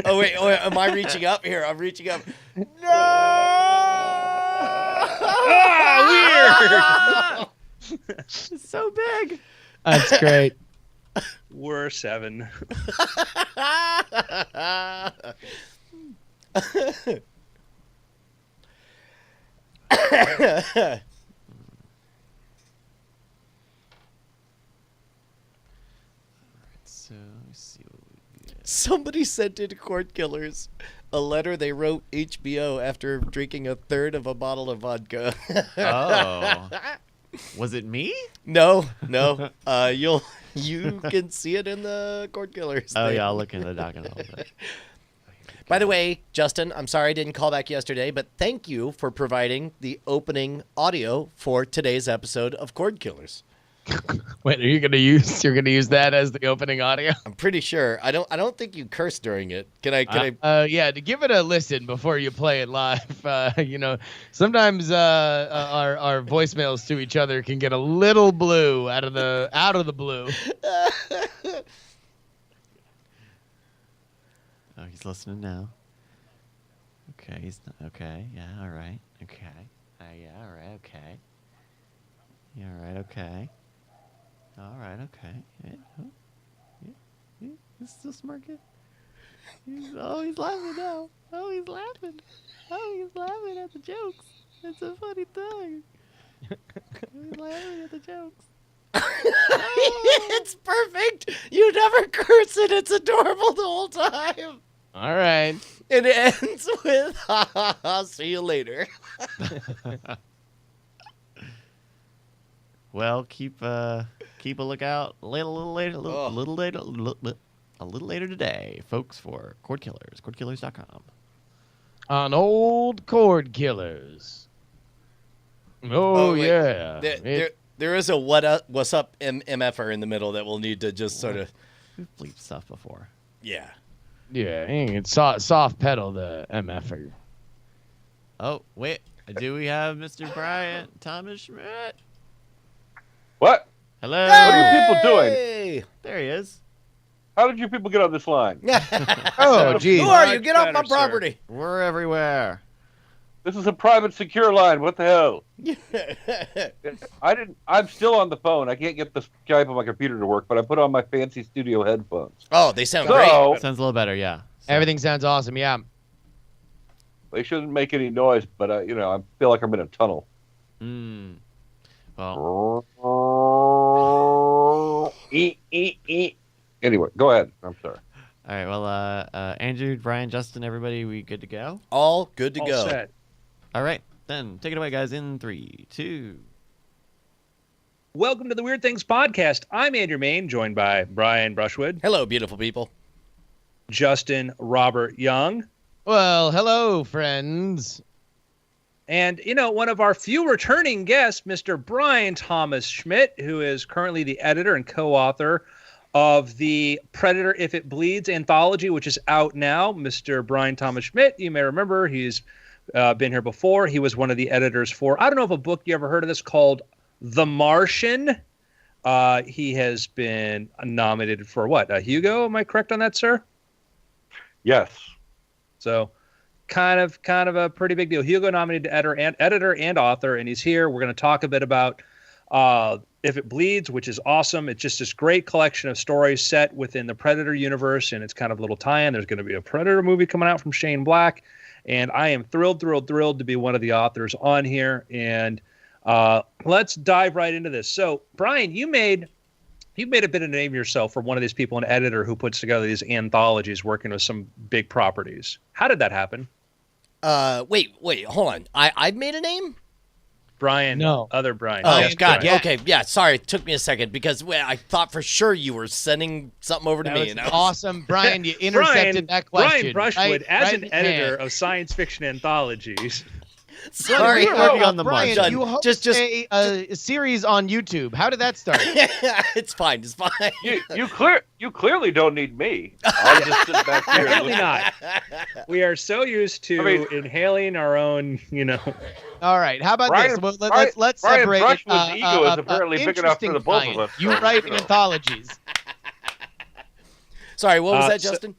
Oh wait. Am I reaching up? Here, I'm reaching up. No! Ah, weird. It's so big. That's great. We're 7. So let's see what we get. Somebody sent in Court Killers a letter they wrote HBO after drinking a third of a bottle of vodka. Oh. Was it me? No. You can see it in the Court Killers. Oh thing. yeah, I'll look into the document a little bit. By the way, Justin, I'm sorry I didn't call back yesterday, but thank you for providing the opening audio for today's episode of Cord Killers. Wait, you're gonna use that as the opening audio? I'm pretty sure. I don't think you cursed during it. Can I? Yeah, to give it a listen before you play it live. Sometimes our voicemails to each other can get a little blue out of the blue. Oh, he's listening now. Okay, he's not, okay. Yeah, all right. Okay. Yeah, all right. Okay. Yeah, all right. Okay. All right. Okay. Yeah. Oh, yeah. He's still smirking. He's laughing now. Oh, he's laughing. Oh, he's laughing at the jokes. It's a funny thing. He's laughing at the jokes. It's perfect. You never curse it. It's adorable the whole time. All right. And it ends with "ha ha ha, see you later." Well, keep a lookout a little later today, folks, for Cord Killers, cordkillers.com. On old Cord Killers. Oh wait. yeah. There is a what's up MFer in the middle that we'll need to just sort of We've bleeped stuff before. yeah. Yeah, it's soft pedal the MFer. Oh, wait. Do we have Mr. Brian Thomas Schmidt? What? Hello. What are you people doing? Hey! There he is. How did you people get on this line? Oh, geez. Who are you? Much Get off my better, sir. property. We're everywhere. This is a private, secure line. What the hell? I'm still on the phone. I can't get the Skype on my computer to work, but I put on my fancy studio headphones. Oh, they sound great. So Sounds a little better, yeah. So- Everything sounds awesome. Yeah. they shouldn't make any noise, but I feel like I'm in a tunnel. Well, Anyway, go ahead. I'm sorry. all right. Well, Andrew, Brian, Justin, everybody, we good to go? All good to All go. set. All right. Then take it away, guys, in 3, 2. Welcome to the Weird Things podcast. I'm Andrew Main, joined by Brian Brushwood, Hello, beautiful people. Justin Robert Young, Well, hello, friends. and, one of our few returning guests, Mr. Brian Thomas Schmidt, who is currently the editor and co-author of the Predator If It Bleeds anthology, which is out now. Mr. Brian Thomas Schmidt, you may remember, he's been here before. He was one of the editors for, I don't know if a book you ever heard of this called The Martian. He has been nominated for what? A Hugo? Am I correct on that, sir? Yes. So kind of a pretty big deal. Hugo nominated editor and author, and he's here. We're going to talk a bit about If It Bleeds, which is awesome. It's just this great collection of stories set within the Predator universe, and it's kind of a little tie-in. There's going to be a Predator movie coming out from Shane Black, and I am thrilled to be one of the authors on here. And let's dive right into this. So, Brian, you made a bit of a name yourself for one of these people, an editor who puts together these anthologies working with some big properties. How did that happen? Wait, hold on. I've made a name? Brian, No. Other Brian. Oh, Yes, God. Brian. Okay, yeah, sorry. It took me a second because I thought for sure you were sending something over to That me. was awesome, Brian. You intercepted that question. Brian Brushwood, as right an in editor hand. of science fiction anthologies. Sorry. Already on the Brian, mark. you host Just- a series on YouTube. How did that start? It's fine. It's fine. You clearly don't need me. I'll just sit back here. Apparently not. We are so used to inhaling our own, All right. How about Brian- this? Well, Brian- let's Brian separate Brushwood's it. ego is apparently big enough for the both of interesting us, tie-in. You so, write you know. anthologies. Sorry, what was that, so- Justin?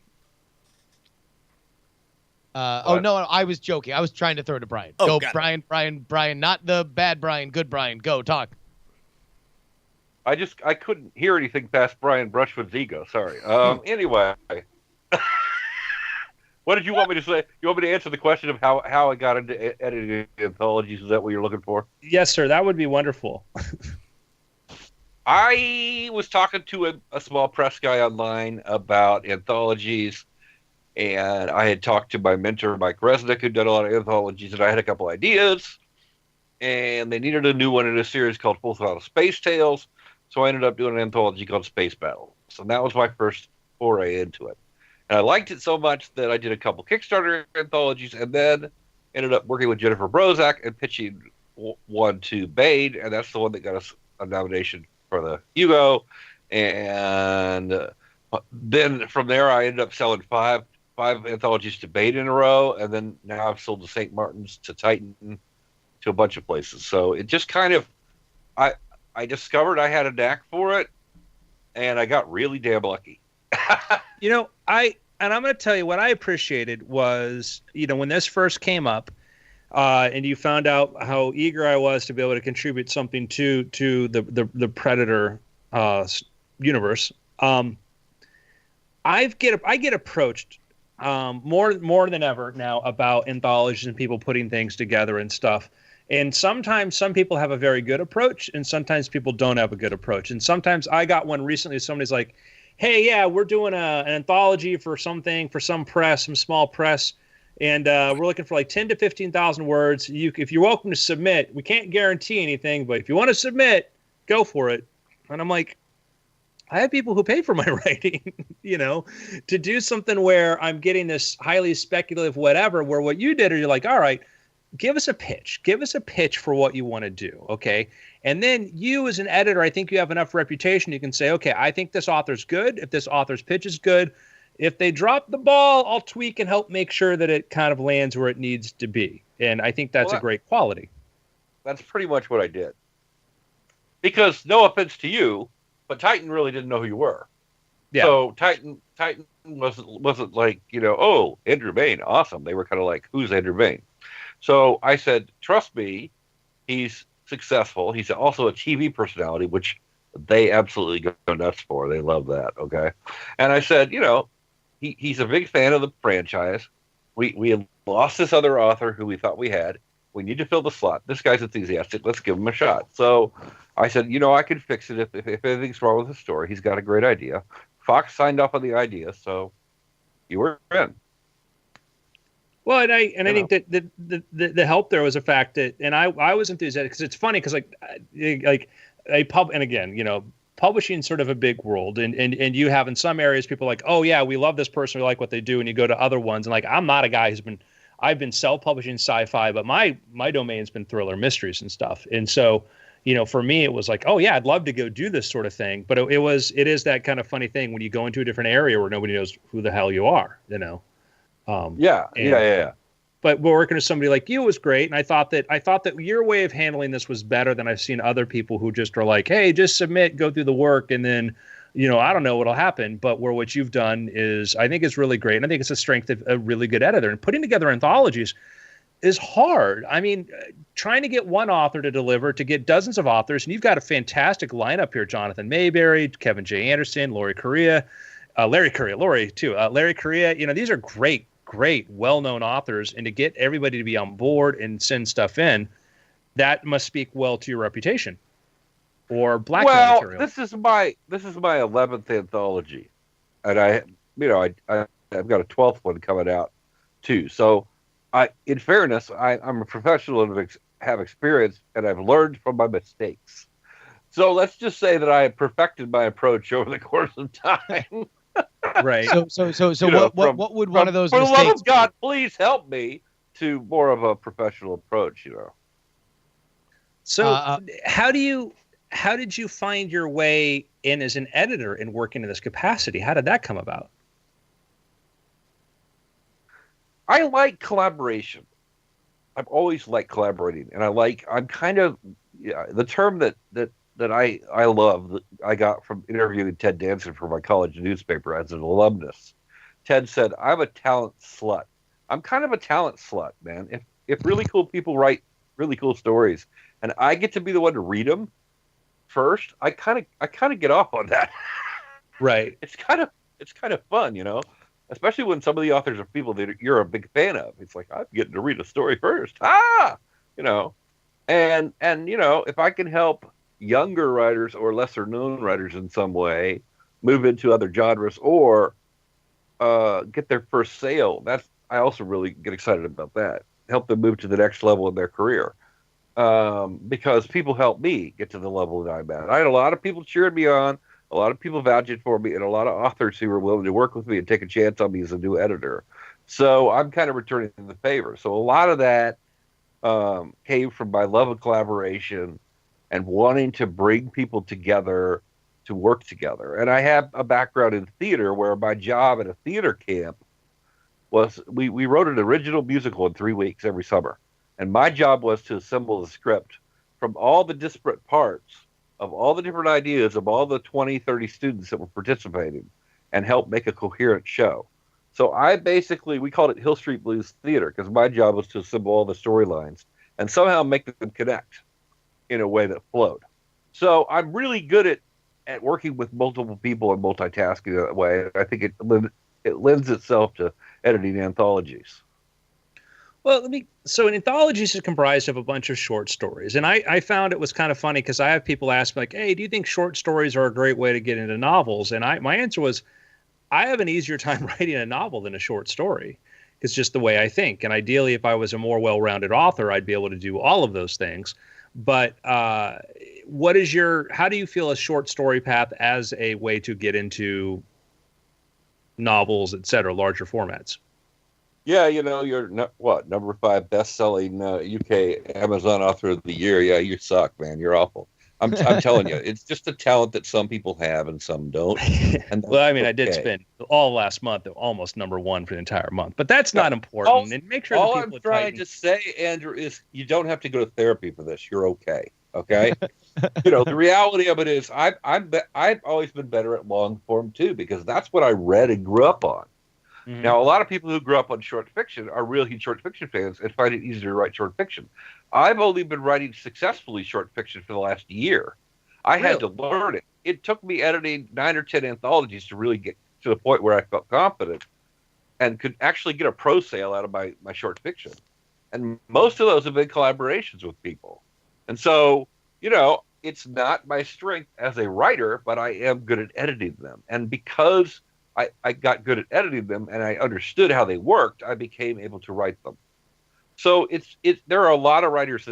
Oh no, I was joking. I was trying to throw to Brian. Oh, Go, got it. Brian, not the bad Brian, good Brian. Go talk. I couldn't hear anything past Brian Brushwood's ego. Sorry. Anyway, what did you want me to say? You want me to answer the question of how I got into editing anthologies? Is that what you're looking for? Yes, sir. That would be wonderful. I was talking to a small press guy online about anthologies, and I had talked to my mentor, Mike Resnick, who'd done a lot of anthologies, and I had a couple ideas, and they needed a new one in a series called Full Throttle Space Tales, so I ended up doing an anthology called Space Battles, and that was my first foray into it. And I liked it so much that I did a couple Kickstarter anthologies, and then ended up working with Jennifer Brozak and pitching one to Bade, and that's the one that got us a nomination for the Hugo. And then from there, I ended up selling five anthologies to Bade in a row, and then now I've sold to St. Martin's, to Titan, to a bunch of places. So it just kind of, I discovered I had a knack for it, and I got really damn lucky. I'm going to tell you what I appreciated was, when this first came up, and you found out how eager I was to be able to contribute something to the Predator universe. I get approached more than ever now about anthologies and people putting things together and stuff. And sometimes some people have a very good approach, and sometimes people don't have a good approach. And sometimes I got one recently. Somebody's like, "Hey, yeah, we're doing an anthology for something, for some press, some small press, and we're looking for like 10 to 15,000 words. If you're welcome to submit, we can't guarantee anything, but if you want to submit, go for it." And I'm like, I have people who pay for my writing, to do something where I'm getting this highly speculative whatever, where what you did, or you're like, all right, give us a pitch for what you want to do. Okay. And then you as an editor, I think you have enough reputation. You can say, okay, I think this author's good. If this author's pitch is good, if they drop the ball, I'll tweak and help make sure that it kind of lands where it needs to be. And I think that's a great quality. That's pretty much what I did. Because no offense to you, but Titan really didn't know who you were. Yeah. So Titan wasn't like, oh, Andrew Bain, awesome. They were kind of like, who's Andrew Bain? So I said, trust me, he's successful. He's also a TV personality, which they absolutely go nuts for. They love that. Okay. And I said, he's a big fan of the franchise. We had lost this other author who we thought we had. We need to fill the slot. This guy's enthusiastic. Let's give him a shot. So I said, I can fix it if anything's wrong with the story. He's got a great idea. Fox signed off on the idea, so you were in. Well, and I think that the help there was a fact that, and I was enthusiastic because it's funny because publishing is sort of a big world, and you have in some areas people like, oh yeah, we love this person, we like what they do, and you go to other ones and like, I'm not a guy I've been self-publishing sci-fi, but my domain's been thriller mysteries and stuff, and so for me it was like, oh yeah, I'd love to go do this sort of thing, but it is that kind of funny thing when you go into a different area where nobody knows who the hell you are, Yeah. But working with somebody like you was great, and I thought that your way of handling this was better than I've seen other people who just are like, hey, just submit, go through the work, and then I don't know what'll happen, but what you've done is, I think, is really great. And I think it's a strength of a really good editor. And putting together anthologies is hard. I mean, trying to get one author to deliver, to get dozens of authors, and you've got a fantastic lineup here: Jonathan Mayberry, Kevin J. Anderson, Larry Correia, Larry Correia. These are great, well-known authors, and to get everybody to be on board and send stuff in, that must speak well to your reputation. Or blackmail material. This is my 11th anthology, and I've got a 12th one coming out too. So, in fairness, I'm a professional and have experience, and I've learned from my mistakes. So let's just say that I have perfected my approach over the course of time. Right. So what would one of those for mistakes the love of God, please help me to more of a professional approach. So how did you find your way in as an editor and working in this capacity? How did that come about? I like collaboration. I've always liked collaborating, and I'm kind of the term that I love, that I got from interviewing Ted Danson for my college newspaper as an alumnus. Ted said, "I'm a talent slut." I'm kind of a talent slut, man. If really cool people write really cool stories, and I get to be the one to read them first, I kind of get off on that. Right. It's kind of fun, especially when some of the authors are people that you're a big fan of. It's like, I'm getting to read a story first. And if I can help younger writers or lesser known writers in some way move into other genres or get their first sale, I also really get excited about that. Help them move to the next level in their career. Because people help me get to the level that I'm at. I had a lot of people cheering me on, a lot of people vouching for me, and a lot of authors who were willing to work with me and take a chance on me as a new editor. So I'm kind of returning the favor. So a lot of that came from my love of collaboration and wanting to bring people together to work together. And I have a background in theater, where my job at a theater camp was we wrote an original musical in 3 weeks every summer. And my job was to assemble the script from all the disparate parts of all the different ideas of all the 20, 30 students that were participating and help make a coherent show. So we called it Hill Street Blues Theater, because my job was to assemble all the storylines and somehow make them connect in a way that flowed. So I'm really good at working with multiple people and multitasking that way. I think it lends itself to editing anthologies. Well, so an anthology is comprised of a bunch of short stories. And I found it was kind of funny because I have people ask me, like, hey, do you think short stories are a great way to get into novels? And my answer was, I have an easier time writing a novel than a short story. It's just the way I think. And ideally, if I was a more well-rounded author, I'd be able to do all of those things. But how do you feel a short story path as a way to get into novels, et cetera, larger formats? Yeah, you're number 5 best-selling UK Amazon author of the year. Yeah, you suck, man. You're awful. I'm telling you, it's just a talent that some people have and some don't. And well, I mean, I did spend all last month almost number 1 for the entire month, but that's not important. And make sure all I'm trying to say, Andrew, is you don't have to go to therapy for this. You're okay. Okay. The reality of it is, I've always been better at long form too, because that's what I read and grew up on. Mm-hmm. Now, a lot of people who grew up on short fiction are real huge short fiction fans and find it easier to write short fiction. I've only been writing successfully short fiction for the last year. I had to learn it. It took me editing 9 or 10 anthologies to really get to the point where I felt confident and could actually get a pro sale out of my short fiction. And most of those have been collaborations with people. And so, it's not my strength as a writer, but I am good at editing them. And because I got good at editing them and I understood how they worked, I became able to write them. So there are a lot of writers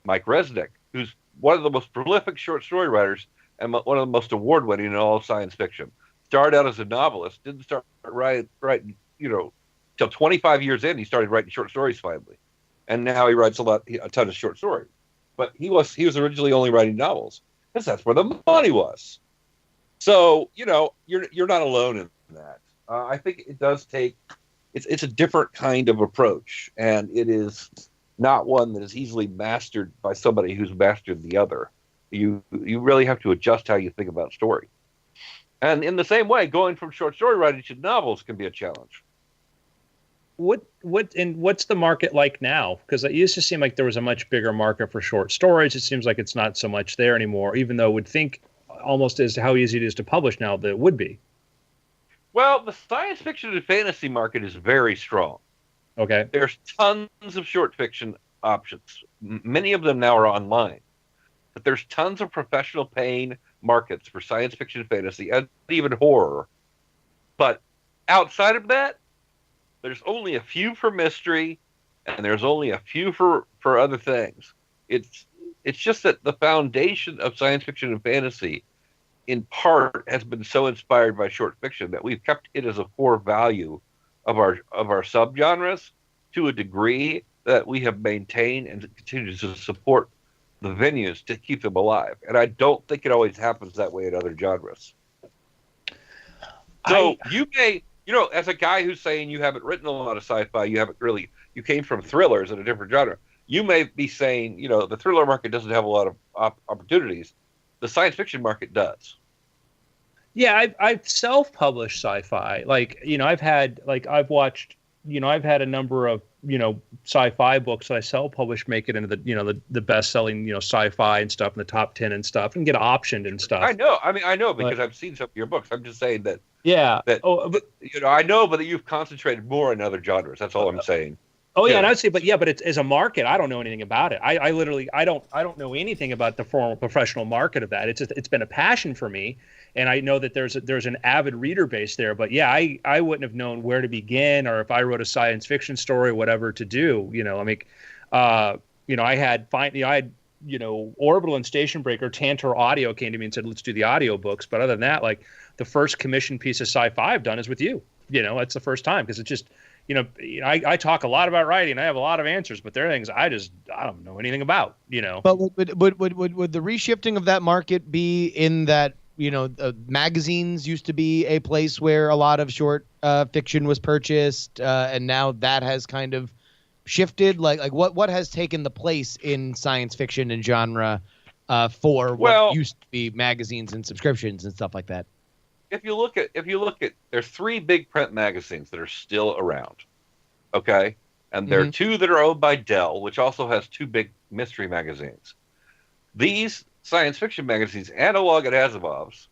Mike Resnick, who's one of the most prolific short story writers and one of the most award-winning in all of science fiction. Started out as a novelist, didn't start writing, till 25 years in, he started writing short stories finally. And now he writes a ton of short stories. But he was originally only writing novels because that's where the money was. So, you're not alone in that. I think it does take, it's a different kind of approach, and it is not one that is easily mastered by somebody who's mastered the other. You really have to adjust how you think about story. And in the same way, going from short story writing to novels can be a challenge. What's the market like now? Because it used to seem like there was a much bigger market for short stories. It seems like it's not so much there anymore, even though I would think almost as how easy it is to publish now that it would be. Well, the science fiction and fantasy market is very strong. Okay. There's tons of short fiction options. Many of them now are online. But there's tons of professional paying markets for science fiction, fantasy, and even horror. But outside of that, there's only a few for mystery, and there's only a few for other things. It's just that the foundation of science fiction and fantasy, in part, has been so inspired by short fiction that we've kept it as a core value of our subgenres to a degree that we have maintained and continue to support the venues to keep them alive. And I don't think it always happens that way in other genres. So you may, as a guy who's saying you haven't written a lot of sci-fi, you came from thrillers in a different genre. You may be saying, the thriller market doesn't have a lot of opportunities. The science fiction market does. Yeah, I've self-published sci-fi. I've watched, I've had a number of, sci-fi books that I self-published make it into the best-selling, sci-fi and stuff in the top 10 and stuff and get optioned and stuff. I know. I know because I've seen some of your books. I'm just saying that. Yeah. I know, but you've concentrated more in other genres. That's all I'm saying. Oh yeah, and I'd say, but it's as a market, I don't know anything about it. I literally don't know anything about the formal professional market of that. It's been a passion for me, and I know that there's an avid reader base there. But yeah, I wouldn't have known where to begin, or if I wrote a science fiction story, whatever to do. I had Orbital and Station Breaker, Tantor Audio came to me and said, let's do the audiobooks. But other than that, like the first commissioned piece of sci-fi I've done is with you. That's the first time because it's just. I talk a lot about writing. I have a lot of answers, but there are things I don't know anything about. But would the reshifting of that market be in that magazines used to be a place where a lot of short fiction was purchased, and now that has kind of shifted? Like what has taken the place in science fiction and genre for what used to be magazines and subscriptions and stuff like that? If you look at, there's 3 big print magazines that are still around, okay, and there are 2 that are owned by Dell, which also has 2 big mystery magazines. These science fiction magazines, Analog and Asimov's,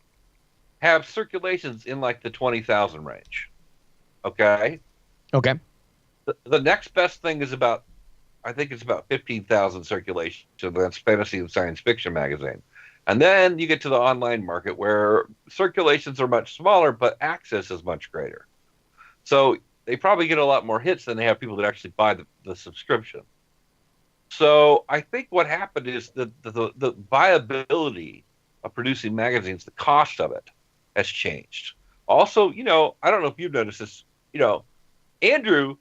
have circulations in like the 20,000 range, okay. Okay. The next best thing is about 15,000 circulations. So that's fantasy and science fiction magazine. And then you get to the online market where circulations are much smaller, but access is much greater. So they probably get a lot more hits than they have people that actually buy the subscription. So I think what happened is the viability of producing magazines, the cost of it has changed. Also, I don't know if you've noticed this, Andrew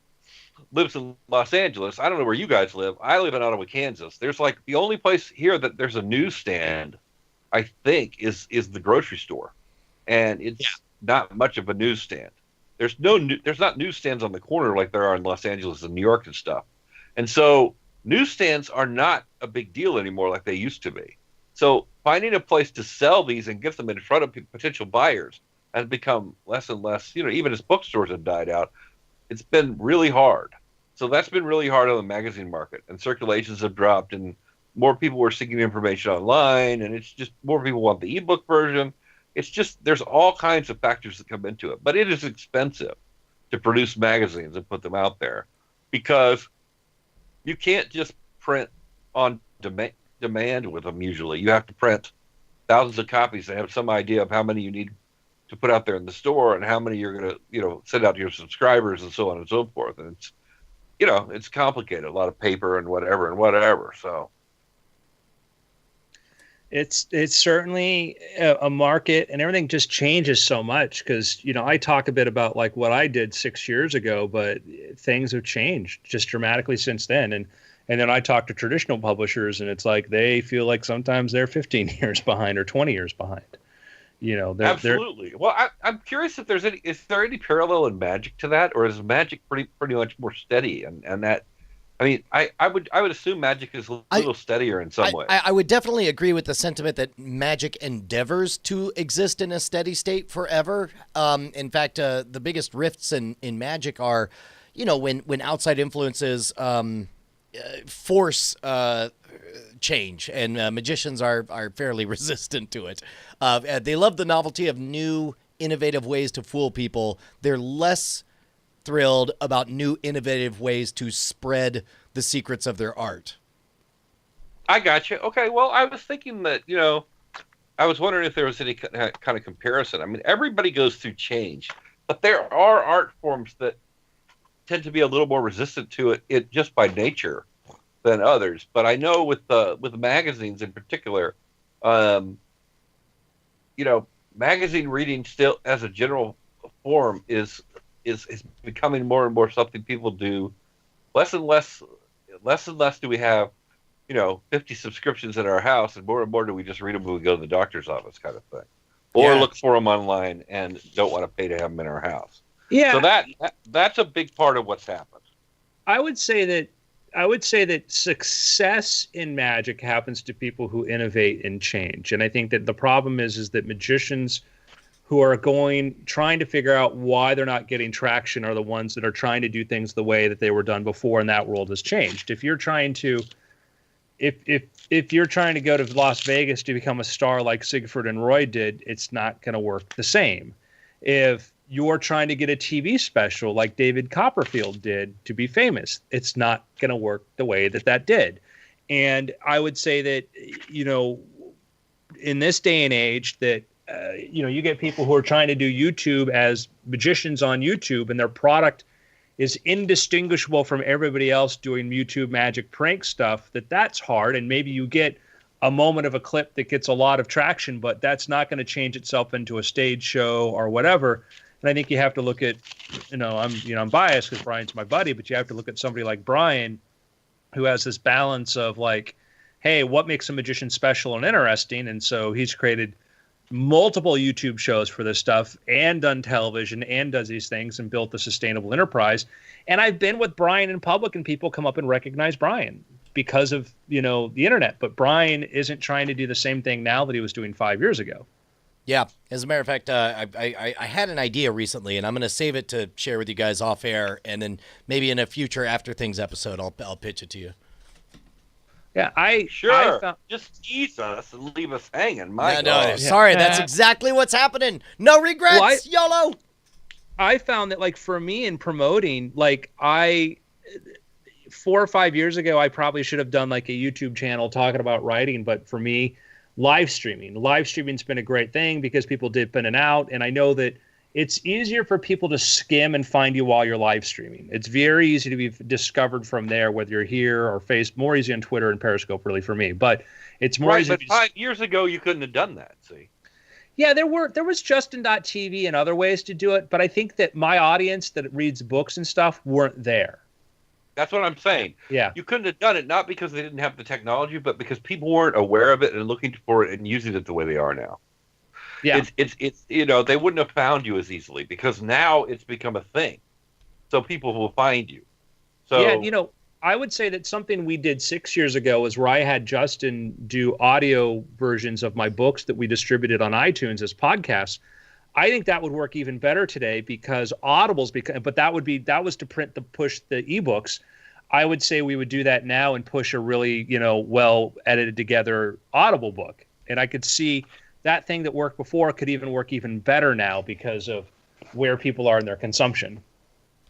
lives in Los Angeles. I don't know where you guys live. I live in Ottawa, Kansas. There's like the only place here that there's a newsstand, I think, is the grocery store, and it's not much of a newsstand. There's not newsstands on the corner like there are in Los Angeles and New York and stuff, and so newsstands are not a big deal anymore like they used to be. So finding a place to sell these and get them in front of potential buyers has become less and less. Even as bookstores have died out, it's been really hard. So that's been really hard on the magazine market, and circulations have dropped, and more people were seeking information online, and it's just more people want the ebook version. It's just there's all kinds of factors that come into it, but it is expensive to produce magazines and put them out there because you can't just print on demand with them. Usually, you have to print thousands of copies and have some idea of how many you need to put out there in the store and how many you're going to send out to your subscribers and so on and so forth. And it's it's complicated, a lot of paper and whatever. So. It's certainly a market, and everything just changes so much because, I talk a bit about like what I did 6 years ago, but things have changed just dramatically since then. And then I talk to traditional publishers, and it's like they feel like sometimes they're 15 years behind or 20 years behind. Absolutely. Well, I'm curious if is there any parallel in Magic to that, or is Magic pretty much more steady and that I mean, I would assume magic is a little steadier in some way. I would definitely agree with the sentiment that magic endeavors to exist in a steady state forever. In fact, the biggest rifts in magic are, when outside influences force change, and magicians are fairly resistant to it. They love the novelty of new, innovative ways to fool people. They're less thrilled about new, innovative ways to spread the secrets of their art. I got you. Okay, well, I was thinking that, I was wondering if there was any kind of comparison. I mean, everybody goes through change, but there are art forms that tend to be a little more resistant to it just by nature than others. But I know with the magazines in particular, magazine reading still as a general form is becoming more and more something people do. Less and less do we have, 50 subscriptions in our house, and more do we just read them when we go to the doctor's office, kind of thing, or look for them online and don't want to pay to have them in our house. Yeah. So that's a big part of what's happened. I would say that success in magic happens to people who innovate and change, and I think that the problem is that magicians who are trying to figure out why they're not getting traction are the ones that are trying to do things the way that they were done before, and that world has changed. If you're trying to go to Las Vegas to become a star like Siegfried and Roy did, it's not going to work the same. If you're trying to get a TV special like David Copperfield did to be famous, it's not going to work the way that did. And I would say that, in this day and age that, you get people who are trying to do YouTube as magicians on YouTube, and their product is indistinguishable from everybody else doing YouTube magic prank stuff. That's hard. And maybe you get a moment of a clip that gets a lot of traction, but that's not going to change itself into a stage show or whatever. And I think you have to look at, I'm biased because Brian's my buddy, but you have to look at somebody like Brian, who has this balance of like, hey, what makes a magician special and interesting? And so he's created multiple YouTube shows for this stuff and done television and does these things and built a sustainable enterprise. And I've been with Brian in public, and people come up and recognize Brian because of, the internet. But Brian isn't trying to do the same thing now that he was doing 5 years ago. Yeah. As a matter of fact, I had an idea recently, and I'm going to save it to share with you guys off air. And then maybe in a future After Things episode, I'll pitch it to you. Yeah, just tease us and leave us hanging. No, sorry, that's exactly what's happening. No regrets, YOLO. I found that, like, for me in promoting, like, 4 or 5 years ago, I probably should have done like a YouTube channel talking about writing. But for me, live streaming's been a great thing because people dip in and out, and I know that it's easier for people to skim and find you while you're live streaming. It's very easy to be discovered from there, whether you're here or more easy on Twitter and Periscope, really, for me. But it's more easy. But 5 years ago, you couldn't have done that, see? Yeah, there was Justin.tv and other ways to do it, but I think that my audience that reads books and stuff weren't there. That's what I'm saying. Yeah. You couldn't have done it, not because they didn't have the technology, but because people weren't aware of it and looking for it and using it the way they are now. Yeah, it's they wouldn't have found you as easily because now it's become a thing, so people will find you. So yeah, I would say that something we did 6 years ago is where I had Justin do audio versions of my books that we distributed on iTunes as podcasts. I think that would work even better today because Audible's but that was to push the ebooks. I would say we would do that now and push a really well edited together Audible book, and I could see that thing that worked before could even work even better now because of where people are in their consumption.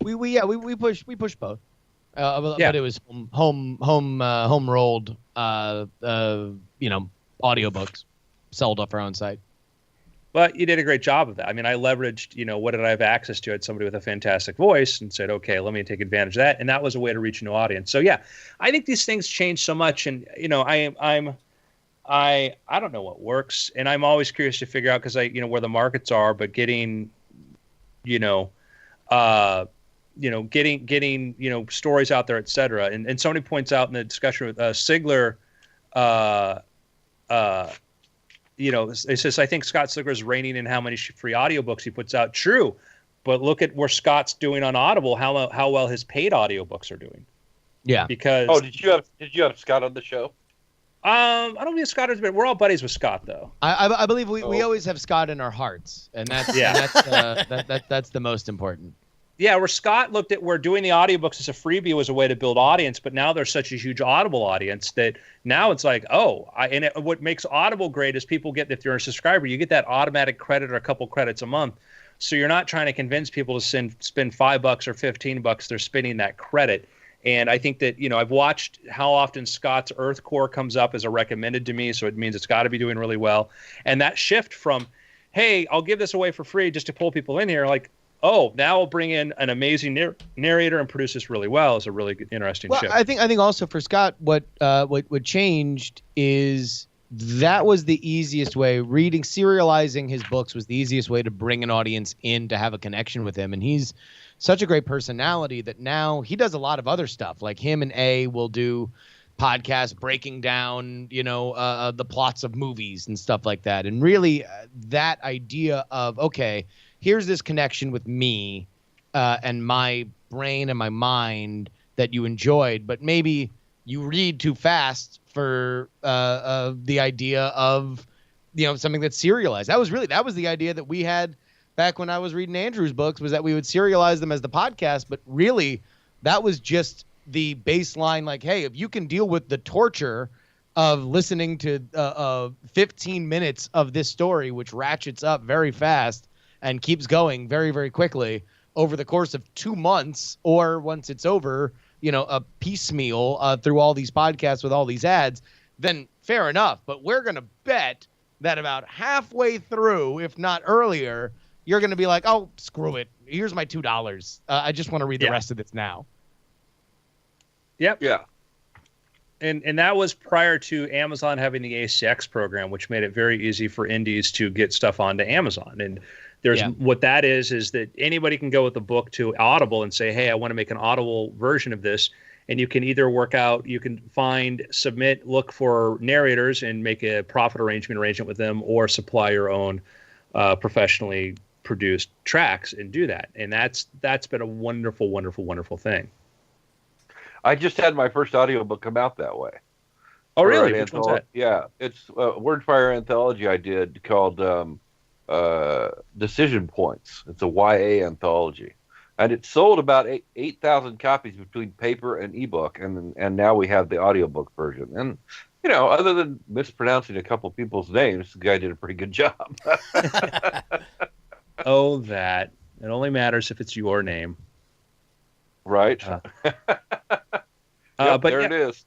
We push both. But it was home rolled audiobooks sold off our own site. But you did a great job of that. I mean, I leveraged, what did I have access to? I had somebody with a fantastic voice and said, okay, let me take advantage of that. And that was a way to reach a new audience. So yeah, I think these things change so much, and I don't know what works, and I'm always curious to figure out because where the markets are, but getting stories out there, et cetera. And somebody points out in the discussion with Sigler, it says, I think Scott Sigler is reigning in how many free audiobooks he puts out. True, but look at where Scott's doing on Audible, how well his paid audiobooks are doing. Yeah. Because did you have Scott on the show? I don't think Scott has been. We're all buddies with Scott, though. I believe we always have Scott in our hearts, and that's that's the most important. Yeah, where Scott looked at where doing the audiobooks as a freebie was a way to build audience, but now there's such a huge Audible audience that now it's like, what makes Audible great is people get, if you're a subscriber, you get that automatic credit or a couple credits a month. So you're not trying to convince people to spend $5 or $15. They're spending that credit. And I think that, I've watched how often Scott's Earth Core comes up as a recommended to me, so it means it's got to be doing really well. And that shift from, hey, I'll give this away for free just to pull people in here, like, oh, now I'll bring in an amazing narrator and produce this really well is a really interesting shift. I think also for Scott, what changed is that was the easiest way. Serializing his books was the easiest way to bring an audience in to have a connection with him, and he's such a great personality that now he does a lot of other stuff. Like him and A will do podcasts breaking down, the plots of movies and stuff like that. And really that idea of, okay, here's this connection with me and my brain and my mind that you enjoyed, but maybe you read too fast for the idea of, something that's serialized. That was the idea that we had back when I was reading Andrew's books, was that we would serialize them as the podcast, but really that was just the baseline. Like, hey, if you can deal with the torture of listening to 15 minutes of this story, which ratchets up very fast and keeps going very, very quickly over the course of 2 months, or once it's over, a piecemeal through all these podcasts with all these ads, then fair enough. But we're going to bet that about halfway through, if not earlier, you're going to be like, oh, screw it. Here's my $2. I just want to read the rest of this now. Yep. Yeah. And that was prior to Amazon having the ACX program, which made it very easy for indies to get stuff onto Amazon. And what that is that anybody can go with the book to Audible and say, hey, I want to make an Audible version of this. And you can either you can submit, look for narrators and make a profit arrangement with them, or supply your own professionally produced tracks and do that. And that's been a wonderful, wonderful, wonderful thing. I just had my first audiobook come out that way. Oh, really? Which one's that? Yeah, it's a Wordfire anthology I did called Decision Points. It's a YA anthology. And it sold about 8,000 copies between paper and ebook, and now we have the audiobook version. And, other than mispronouncing a couple people's names, the guy did a pretty good job. Oh, that. It only matters if it's your name. Right. But there it is.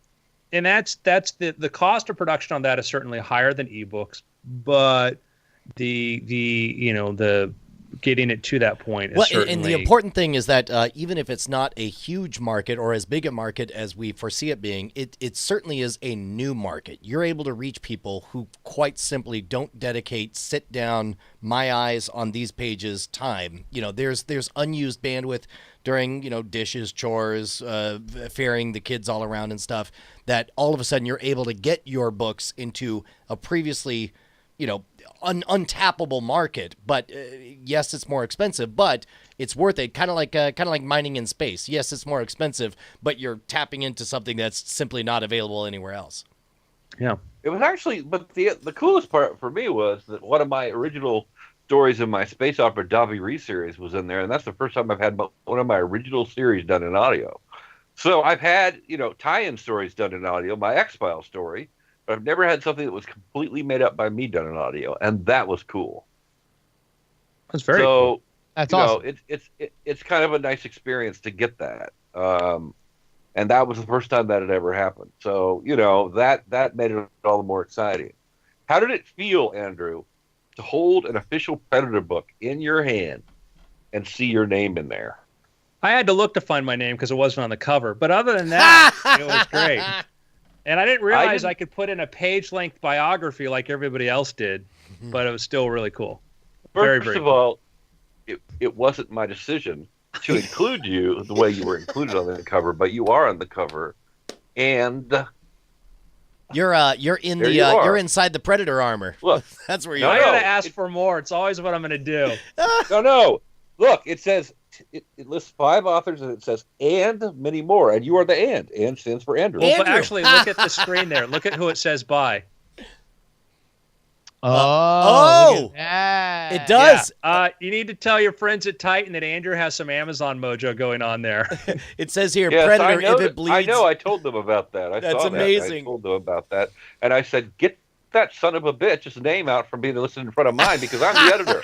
And that's the cost of production on that is certainly higher than ebooks, but the getting it to that point is certainly... And the important thing is that even if it's not a huge market or as big a market as we foresee it being, it certainly is a new market. You're able to reach people who quite simply don't dedicate sit down, my eyes on these pages time. There's unused bandwidth during, dishes, chores, ferrying the kids all around and stuff, that all of a sudden you're able to get your books into a previously, untappable market. But yes, it's more expensive, but it's worth it. Kind of like mining in space. Yes, it's more expensive, but you're tapping into something that's simply not available anywhere else. Yeah. It was actually, but the coolest part for me was that one of my original stories in my space opera Davi Ree series was in there, and that's the first time I've had one of my original series done in audio. So I've had, tie-in stories done in audio, my X-Files story, but I've never had something that was completely made up by me done in audio, and that was cool. That's very cool. That's awesome. It's kind of a nice experience to get that. And that was the first time that had ever happened. So, that made it all the more exciting. How did it feel, Andrew, to hold an official Predator book in your hand and see your name in there? I had to look to find my name because it wasn't on the cover. But other than that, it was great. And I didn't realize I could put in a page-length biography like everybody else did, but it was still really cool. First of all, it wasn't my decision to include you the way you were included on the cover, but you are on the cover, and you're you're inside the Predator armor. Look, that's where you I gotta ask for more. It's always what I'm gonna do. No. Look, it says it lists 5 authors, and it says and many more, and you are the and. And stands for Andrew. Well, but actually, look at the screen there. Look at who it says by. Look at that. It does. Yeah. You need to tell your friends at Titan that Andrew has some Amazon mojo going on there. It says here, Yes, Predator, I know if it bleeds. I know. I told them about that. That's saw amazing. That. I told them about that, and I said, "Get that son of a bitch's name out from being listed in front of mine because I'm the editor."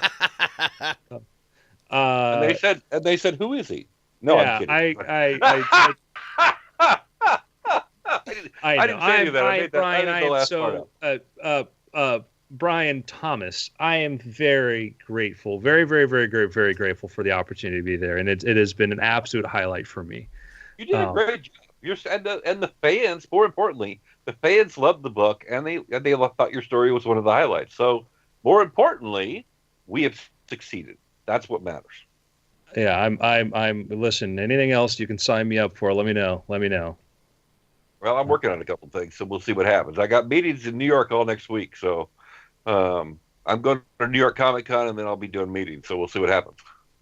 And they said, "Who is he?" No, yeah, I'm kidding. I didn't say any of that. I made that. Brian, I I the am last so Brian Thomas. I am very grateful, very, very, very, very, very grateful for the opportunity to be there, and it has been an absolute highlight for me. You did a great job. And the fans, more importantly, the fans loved the book, and they thought your story was one of the highlights. So, more importantly, we have succeeded. That's what matters. Yeah, I'm. Listen, anything else you can sign me up for? Let me know. Well, I'm working on a couple things, so we'll see what happens. I got meetings in New York all next week, so I'm going to New York Comic Con, and then I'll be doing meetings. So we'll see what happens.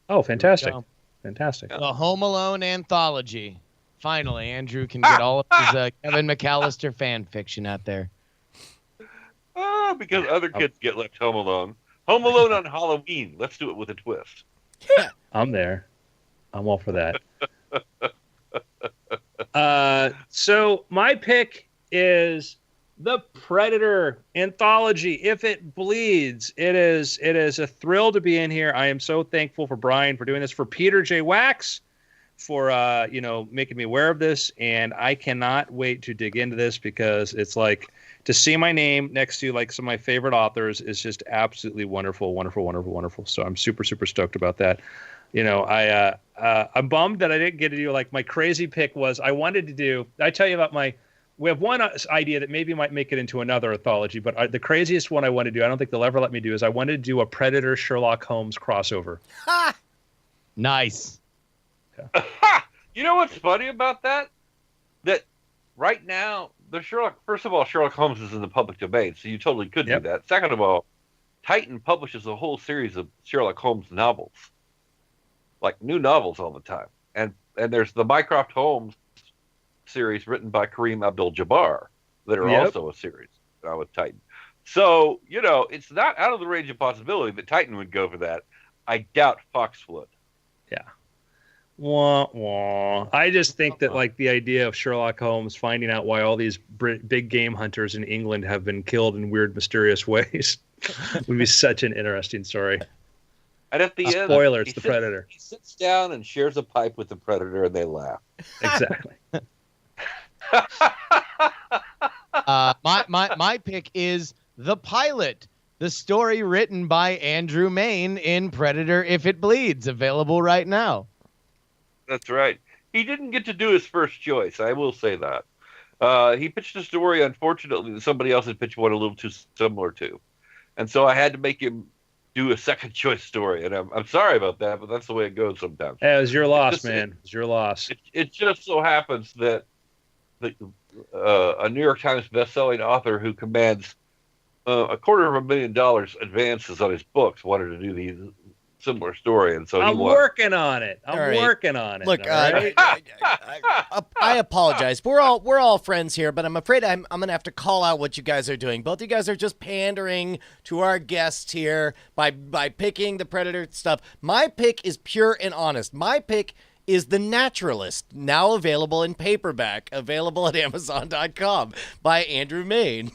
Oh, fantastic! Fantastic. The Home Alone anthology. Finally, Andrew can get all of his Kevin McAllister fan fiction out there. Because other kids get left home alone. Home Alone on Halloween. Let's do it with a twist. I'm there. I'm all for that. So my pick is the Predator anthology. If it bleeds, it is a thrill to be in here. I am so thankful for Brian for doing this, for Peter J. Wax for making me aware of this, and I cannot wait to dig into this because it's like to see my name next to like some of my favorite authors is just absolutely wonderful, wonderful, wonderful, wonderful. So I'm super, super stoked about that. I'm bummed that I didn't get to do like my crazy pick was I wanted to do. I tell you about we have one idea that maybe might make it into another anthology, but the craziest one I want to do, I don't think they'll ever let me do, is I wanted to do a Predator Sherlock Holmes crossover. Nice. You know what's funny about that? That right now, first of all, Sherlock Holmes is in the public domain, so you totally could do that. Second of all, Titan publishes a whole series of Sherlock Holmes novels, like new novels all the time. And there's the Mycroft Holmes series written by Kareem Abdul-Jabbar that are also a series with Titan. So, it's not out of the range of possibility that Titan would go for that. I doubt Fox would. Yeah. Wah, wah. I just think that like the idea of Sherlock Holmes finding out why all these big game hunters in England have been killed in weird, mysterious ways would be such an interesting story. And at the end, spoiler, it's the Predator. He sits down and shares a pipe with the Predator, and they laugh. Exactly. My pick is The Pilot, the story written by Andrew Main in Predator If It Bleeds, available right now. That's right. He didn't get to do his first choice. I will say that. He pitched a story, unfortunately, that somebody else had pitched one a little too similar to. And so I had to make him do a second choice story. And I'm sorry about that, but that's the way it goes sometimes. Yeah, it was your loss, man. It was your loss. It just so happens that a New York Times bestselling author who commands $250,000 advances on his books wanted to do the similar story, and so I'm working on it. Working on it. Look, right? I apologize. We're all friends here, but I'm afraid I'm gonna have to call out what you guys are doing. Both you guys are just pandering to our guests here by picking the Predator stuff. My pick is pure and honest. My pick is The Naturalist, now available in paperback, available at Amazon.com by Andrew Main.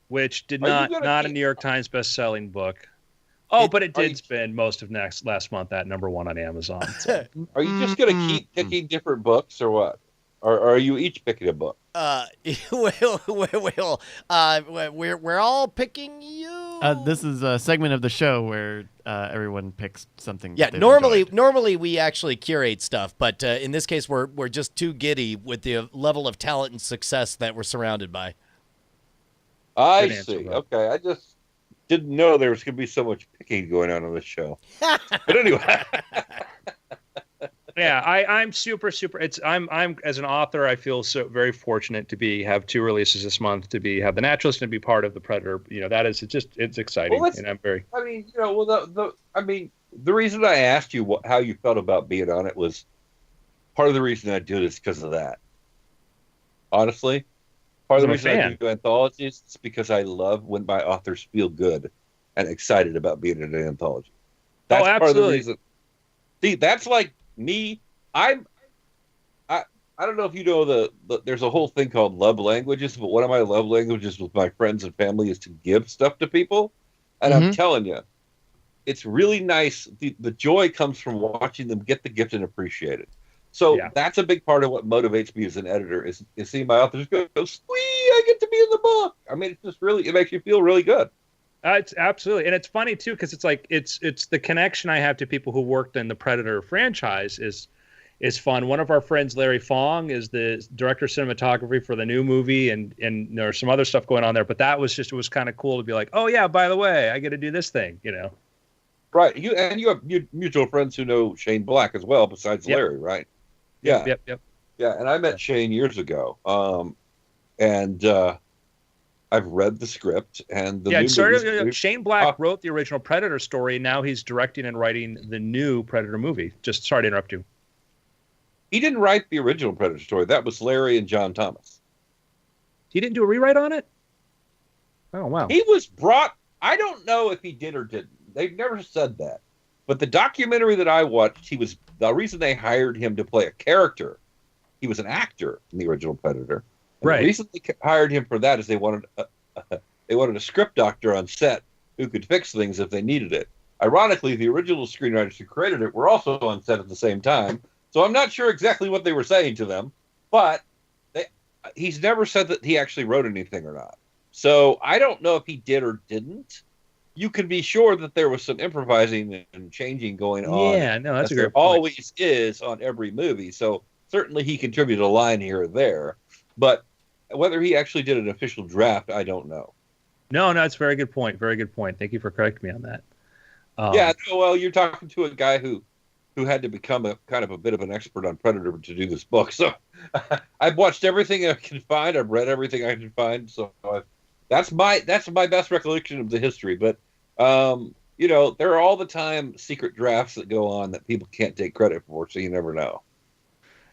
Which did not a New York Times best-selling book. But it did spend most of last month at #1 on Amazon. So. Are you just going to keep picking different books or what? Or are you each picking a book? We're all picking you. This is a segment of the show where everyone picks something. Yeah, normally we actually curate stuff, but in this case we're just too giddy with the level of talent and success that we're surrounded by. I see. Okay, I just didn't know there was going to be so much picking going on this show. But anyway. Yeah, I'm super. I'm as an author, I feel so very fortunate to have 2 releases this month, have The Naturalist and be part of the Predator. That is it's exciting, and I'm very. I mean, the reason I asked you how you felt about being on it was part of the reason I do this because of that. Honestly, part of the reason I do anthologies is because I love when my authors feel good and excited about being in an anthology. That's part of the reason. See, that's like me. I don't know if you know there's a whole thing called love languages, but one of my love languages with my friends and family is to give stuff to people. And I'm telling you, it's really nice. The joy comes from watching them get the gift and appreciate it. So that's a big part of what motivates me as an editor is seeing my authors go, sweet, I get to be in the book. I mean, it makes you feel really good. It's absolutely. And it's funny too, because it's like, it's the connection I have to people who worked in the Predator franchise is fun. One of our friends, Larry Fong, is the director of cinematography for the new movie, and there's some other stuff going on there. But that was it was kind of cool to be like, oh yeah, by the way, I get to do this thing, Right. You have mutual friends who know Shane Black as well, besides Larry, right? Yeah. Yep. Yeah, and I met Shane years ago. I've read the script and Shane Black wrote the original Predator story, and now he's directing and writing the new Predator movie. Just sorry to interrupt you. He didn't write the original Predator story. That was Larry and John Thomas. He didn't do a rewrite on it? Oh, wow. He was brought... I don't know if he did or didn't. They've never said that. But the documentary that I watched, the reason they hired him to play a character, he was an actor in the original Predator. And right. The reason they hired him for that is they wanted a script doctor on set who could fix things if they needed it. Ironically, the original screenwriters who created it were also on set at the same time. So I'm not sure exactly what they were saying to them, but he's never said that he actually wrote anything or not. So I don't know if he did or didn't. You can be sure that there was some improvising and changing going on. Yeah, no, that's a great point. Always is on every movie. So certainly he contributed a line here or there, but whether he actually did an official draft, I don't know. No, it's a very good point. Very good point. Thank you for correcting me on that. Well, you're talking to a guy who had to become a kind of a bit of an expert on Predator to do this book. So I've watched everything I can find. I've read everything I can find. So that's my best recollection of the history. But there are all the time secret drafts that go on that people can't take credit for. So you never know.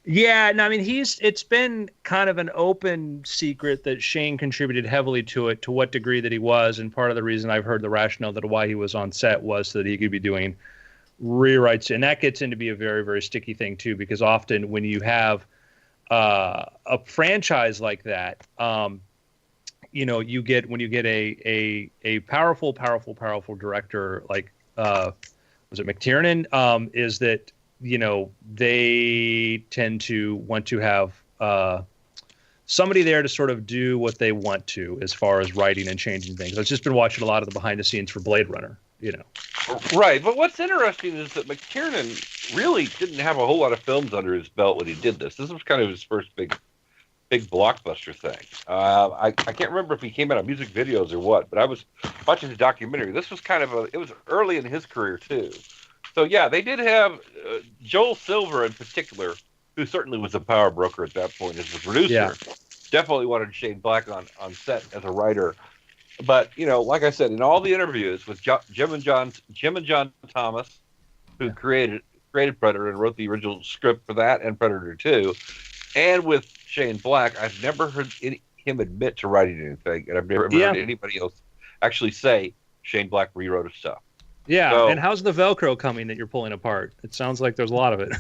Yeah, no, I mean, it's been kind of an open secret that Shane contributed heavily to it, to what degree that he was. And part of the reason I've heard the rationale that why he was on set was so that he could be doing rewrites. And that gets into be a very, very sticky thing too, because often when you have a franchise like that, you get a powerful director like was it McTiernan, is that they tend to want to have somebody there to sort of do what they want to as far as writing and changing things. I've just been watching a lot of the behind the scenes for Blade Runner, Right, but what's interesting is that McTiernan really didn't have a whole lot of films under his belt when he did this. This was kind of his first big blockbuster thing. I can't remember if he came out of music videos or what, but I was watching the documentary. This was it was early in his career too. So yeah, they did have Joel Silver in particular, who certainly was a power broker at that point as the producer. Yeah. Definitely wanted Shane Black on set as a writer. But like I said, in all the interviews with Jim and John Thomas, who created Predator and wrote the original script for that and Predator 2, and with Shane Black, I've never heard him admit to writing anything, and I've never heard anybody else actually say Shane Black rewrote his stuff. Yeah, so, and how's the Velcro coming that you're pulling apart? It sounds like there's a lot of it.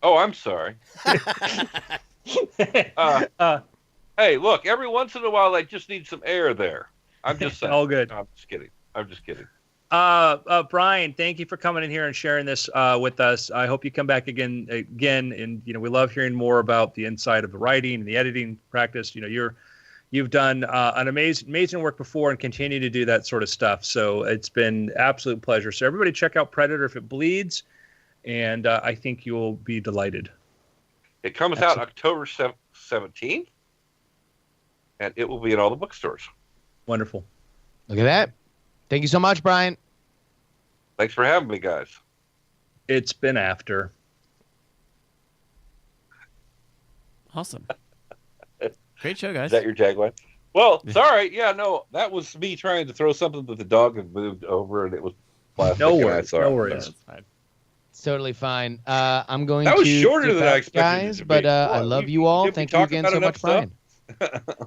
Oh, I'm sorry. Hey, look, every once in a while, I just need some air there. I'm just saying. All good. No, I'm just kidding. Brian, thank you for coming in here and sharing this with us. I hope you come back again, and we love hearing more about the inside of the writing and the editing practice. You've done an amazing work before and continue to do that sort of stuff. So it's been absolute pleasure. So everybody check out Predator If It Bleeds, and I think you'll be delighted. It comes out October 17th, and it will be in all the bookstores. Wonderful. Look at that. Thank you so much, Brian. Thanks for having me, guys. It's been after. Awesome. Great show, guys. Is that your tagline? Well, sorry. Yeah, no, that was me trying to throw something that the dog had moved over, and it was plastic. No and I worries. saw No it. worries. That's fine. It's totally fine. I'm going That was to shorter dip than I out, expected it guys, to be. but I Well, love we- you all. did we Thank you talk again about so enough much, stuff? Brian.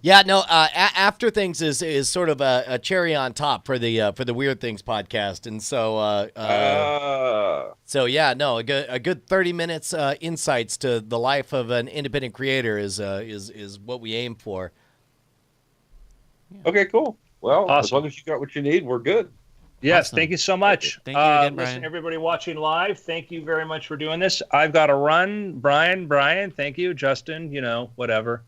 Yeah, no. After Things is sort of a cherry on top for the Weird Things podcast, and so yeah, no, a good 30 minutes insights to the life of an independent creator is what we aim for. Okay, cool. Well, as Awesome. long as you got what you need, we're good. Yes, Awesome. thank you so much. Thank you again, Listen, Brian. everybody watching live, thank you very much for doing this. I've got to run. Brian, thank you. Justin, whatever.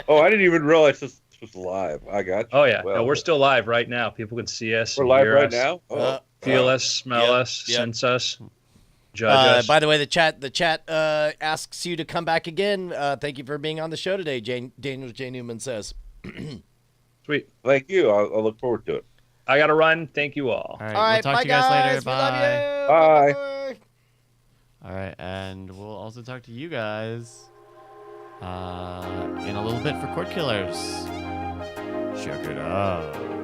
Oh, I didn't even realize this was live. I got you. Oh, yeah. Well, No, we're still live right now. People can see us. we're and live hear right us, now. Oh, Feel wow. us, smell Yep, us, yep. sense us, judge us. By the way, the chat asks you to come back again. Thank you for being on the show today, Daniel J. Newman says. Sweet. Thank you. I'll look forward to it. I got to run. Thank you all. All right, All right, we'll talk bye to you guys later. We Bye. love you. Bye. Bye. All right, and we'll also talk to you guys in a little bit for Court Killers. Check it out.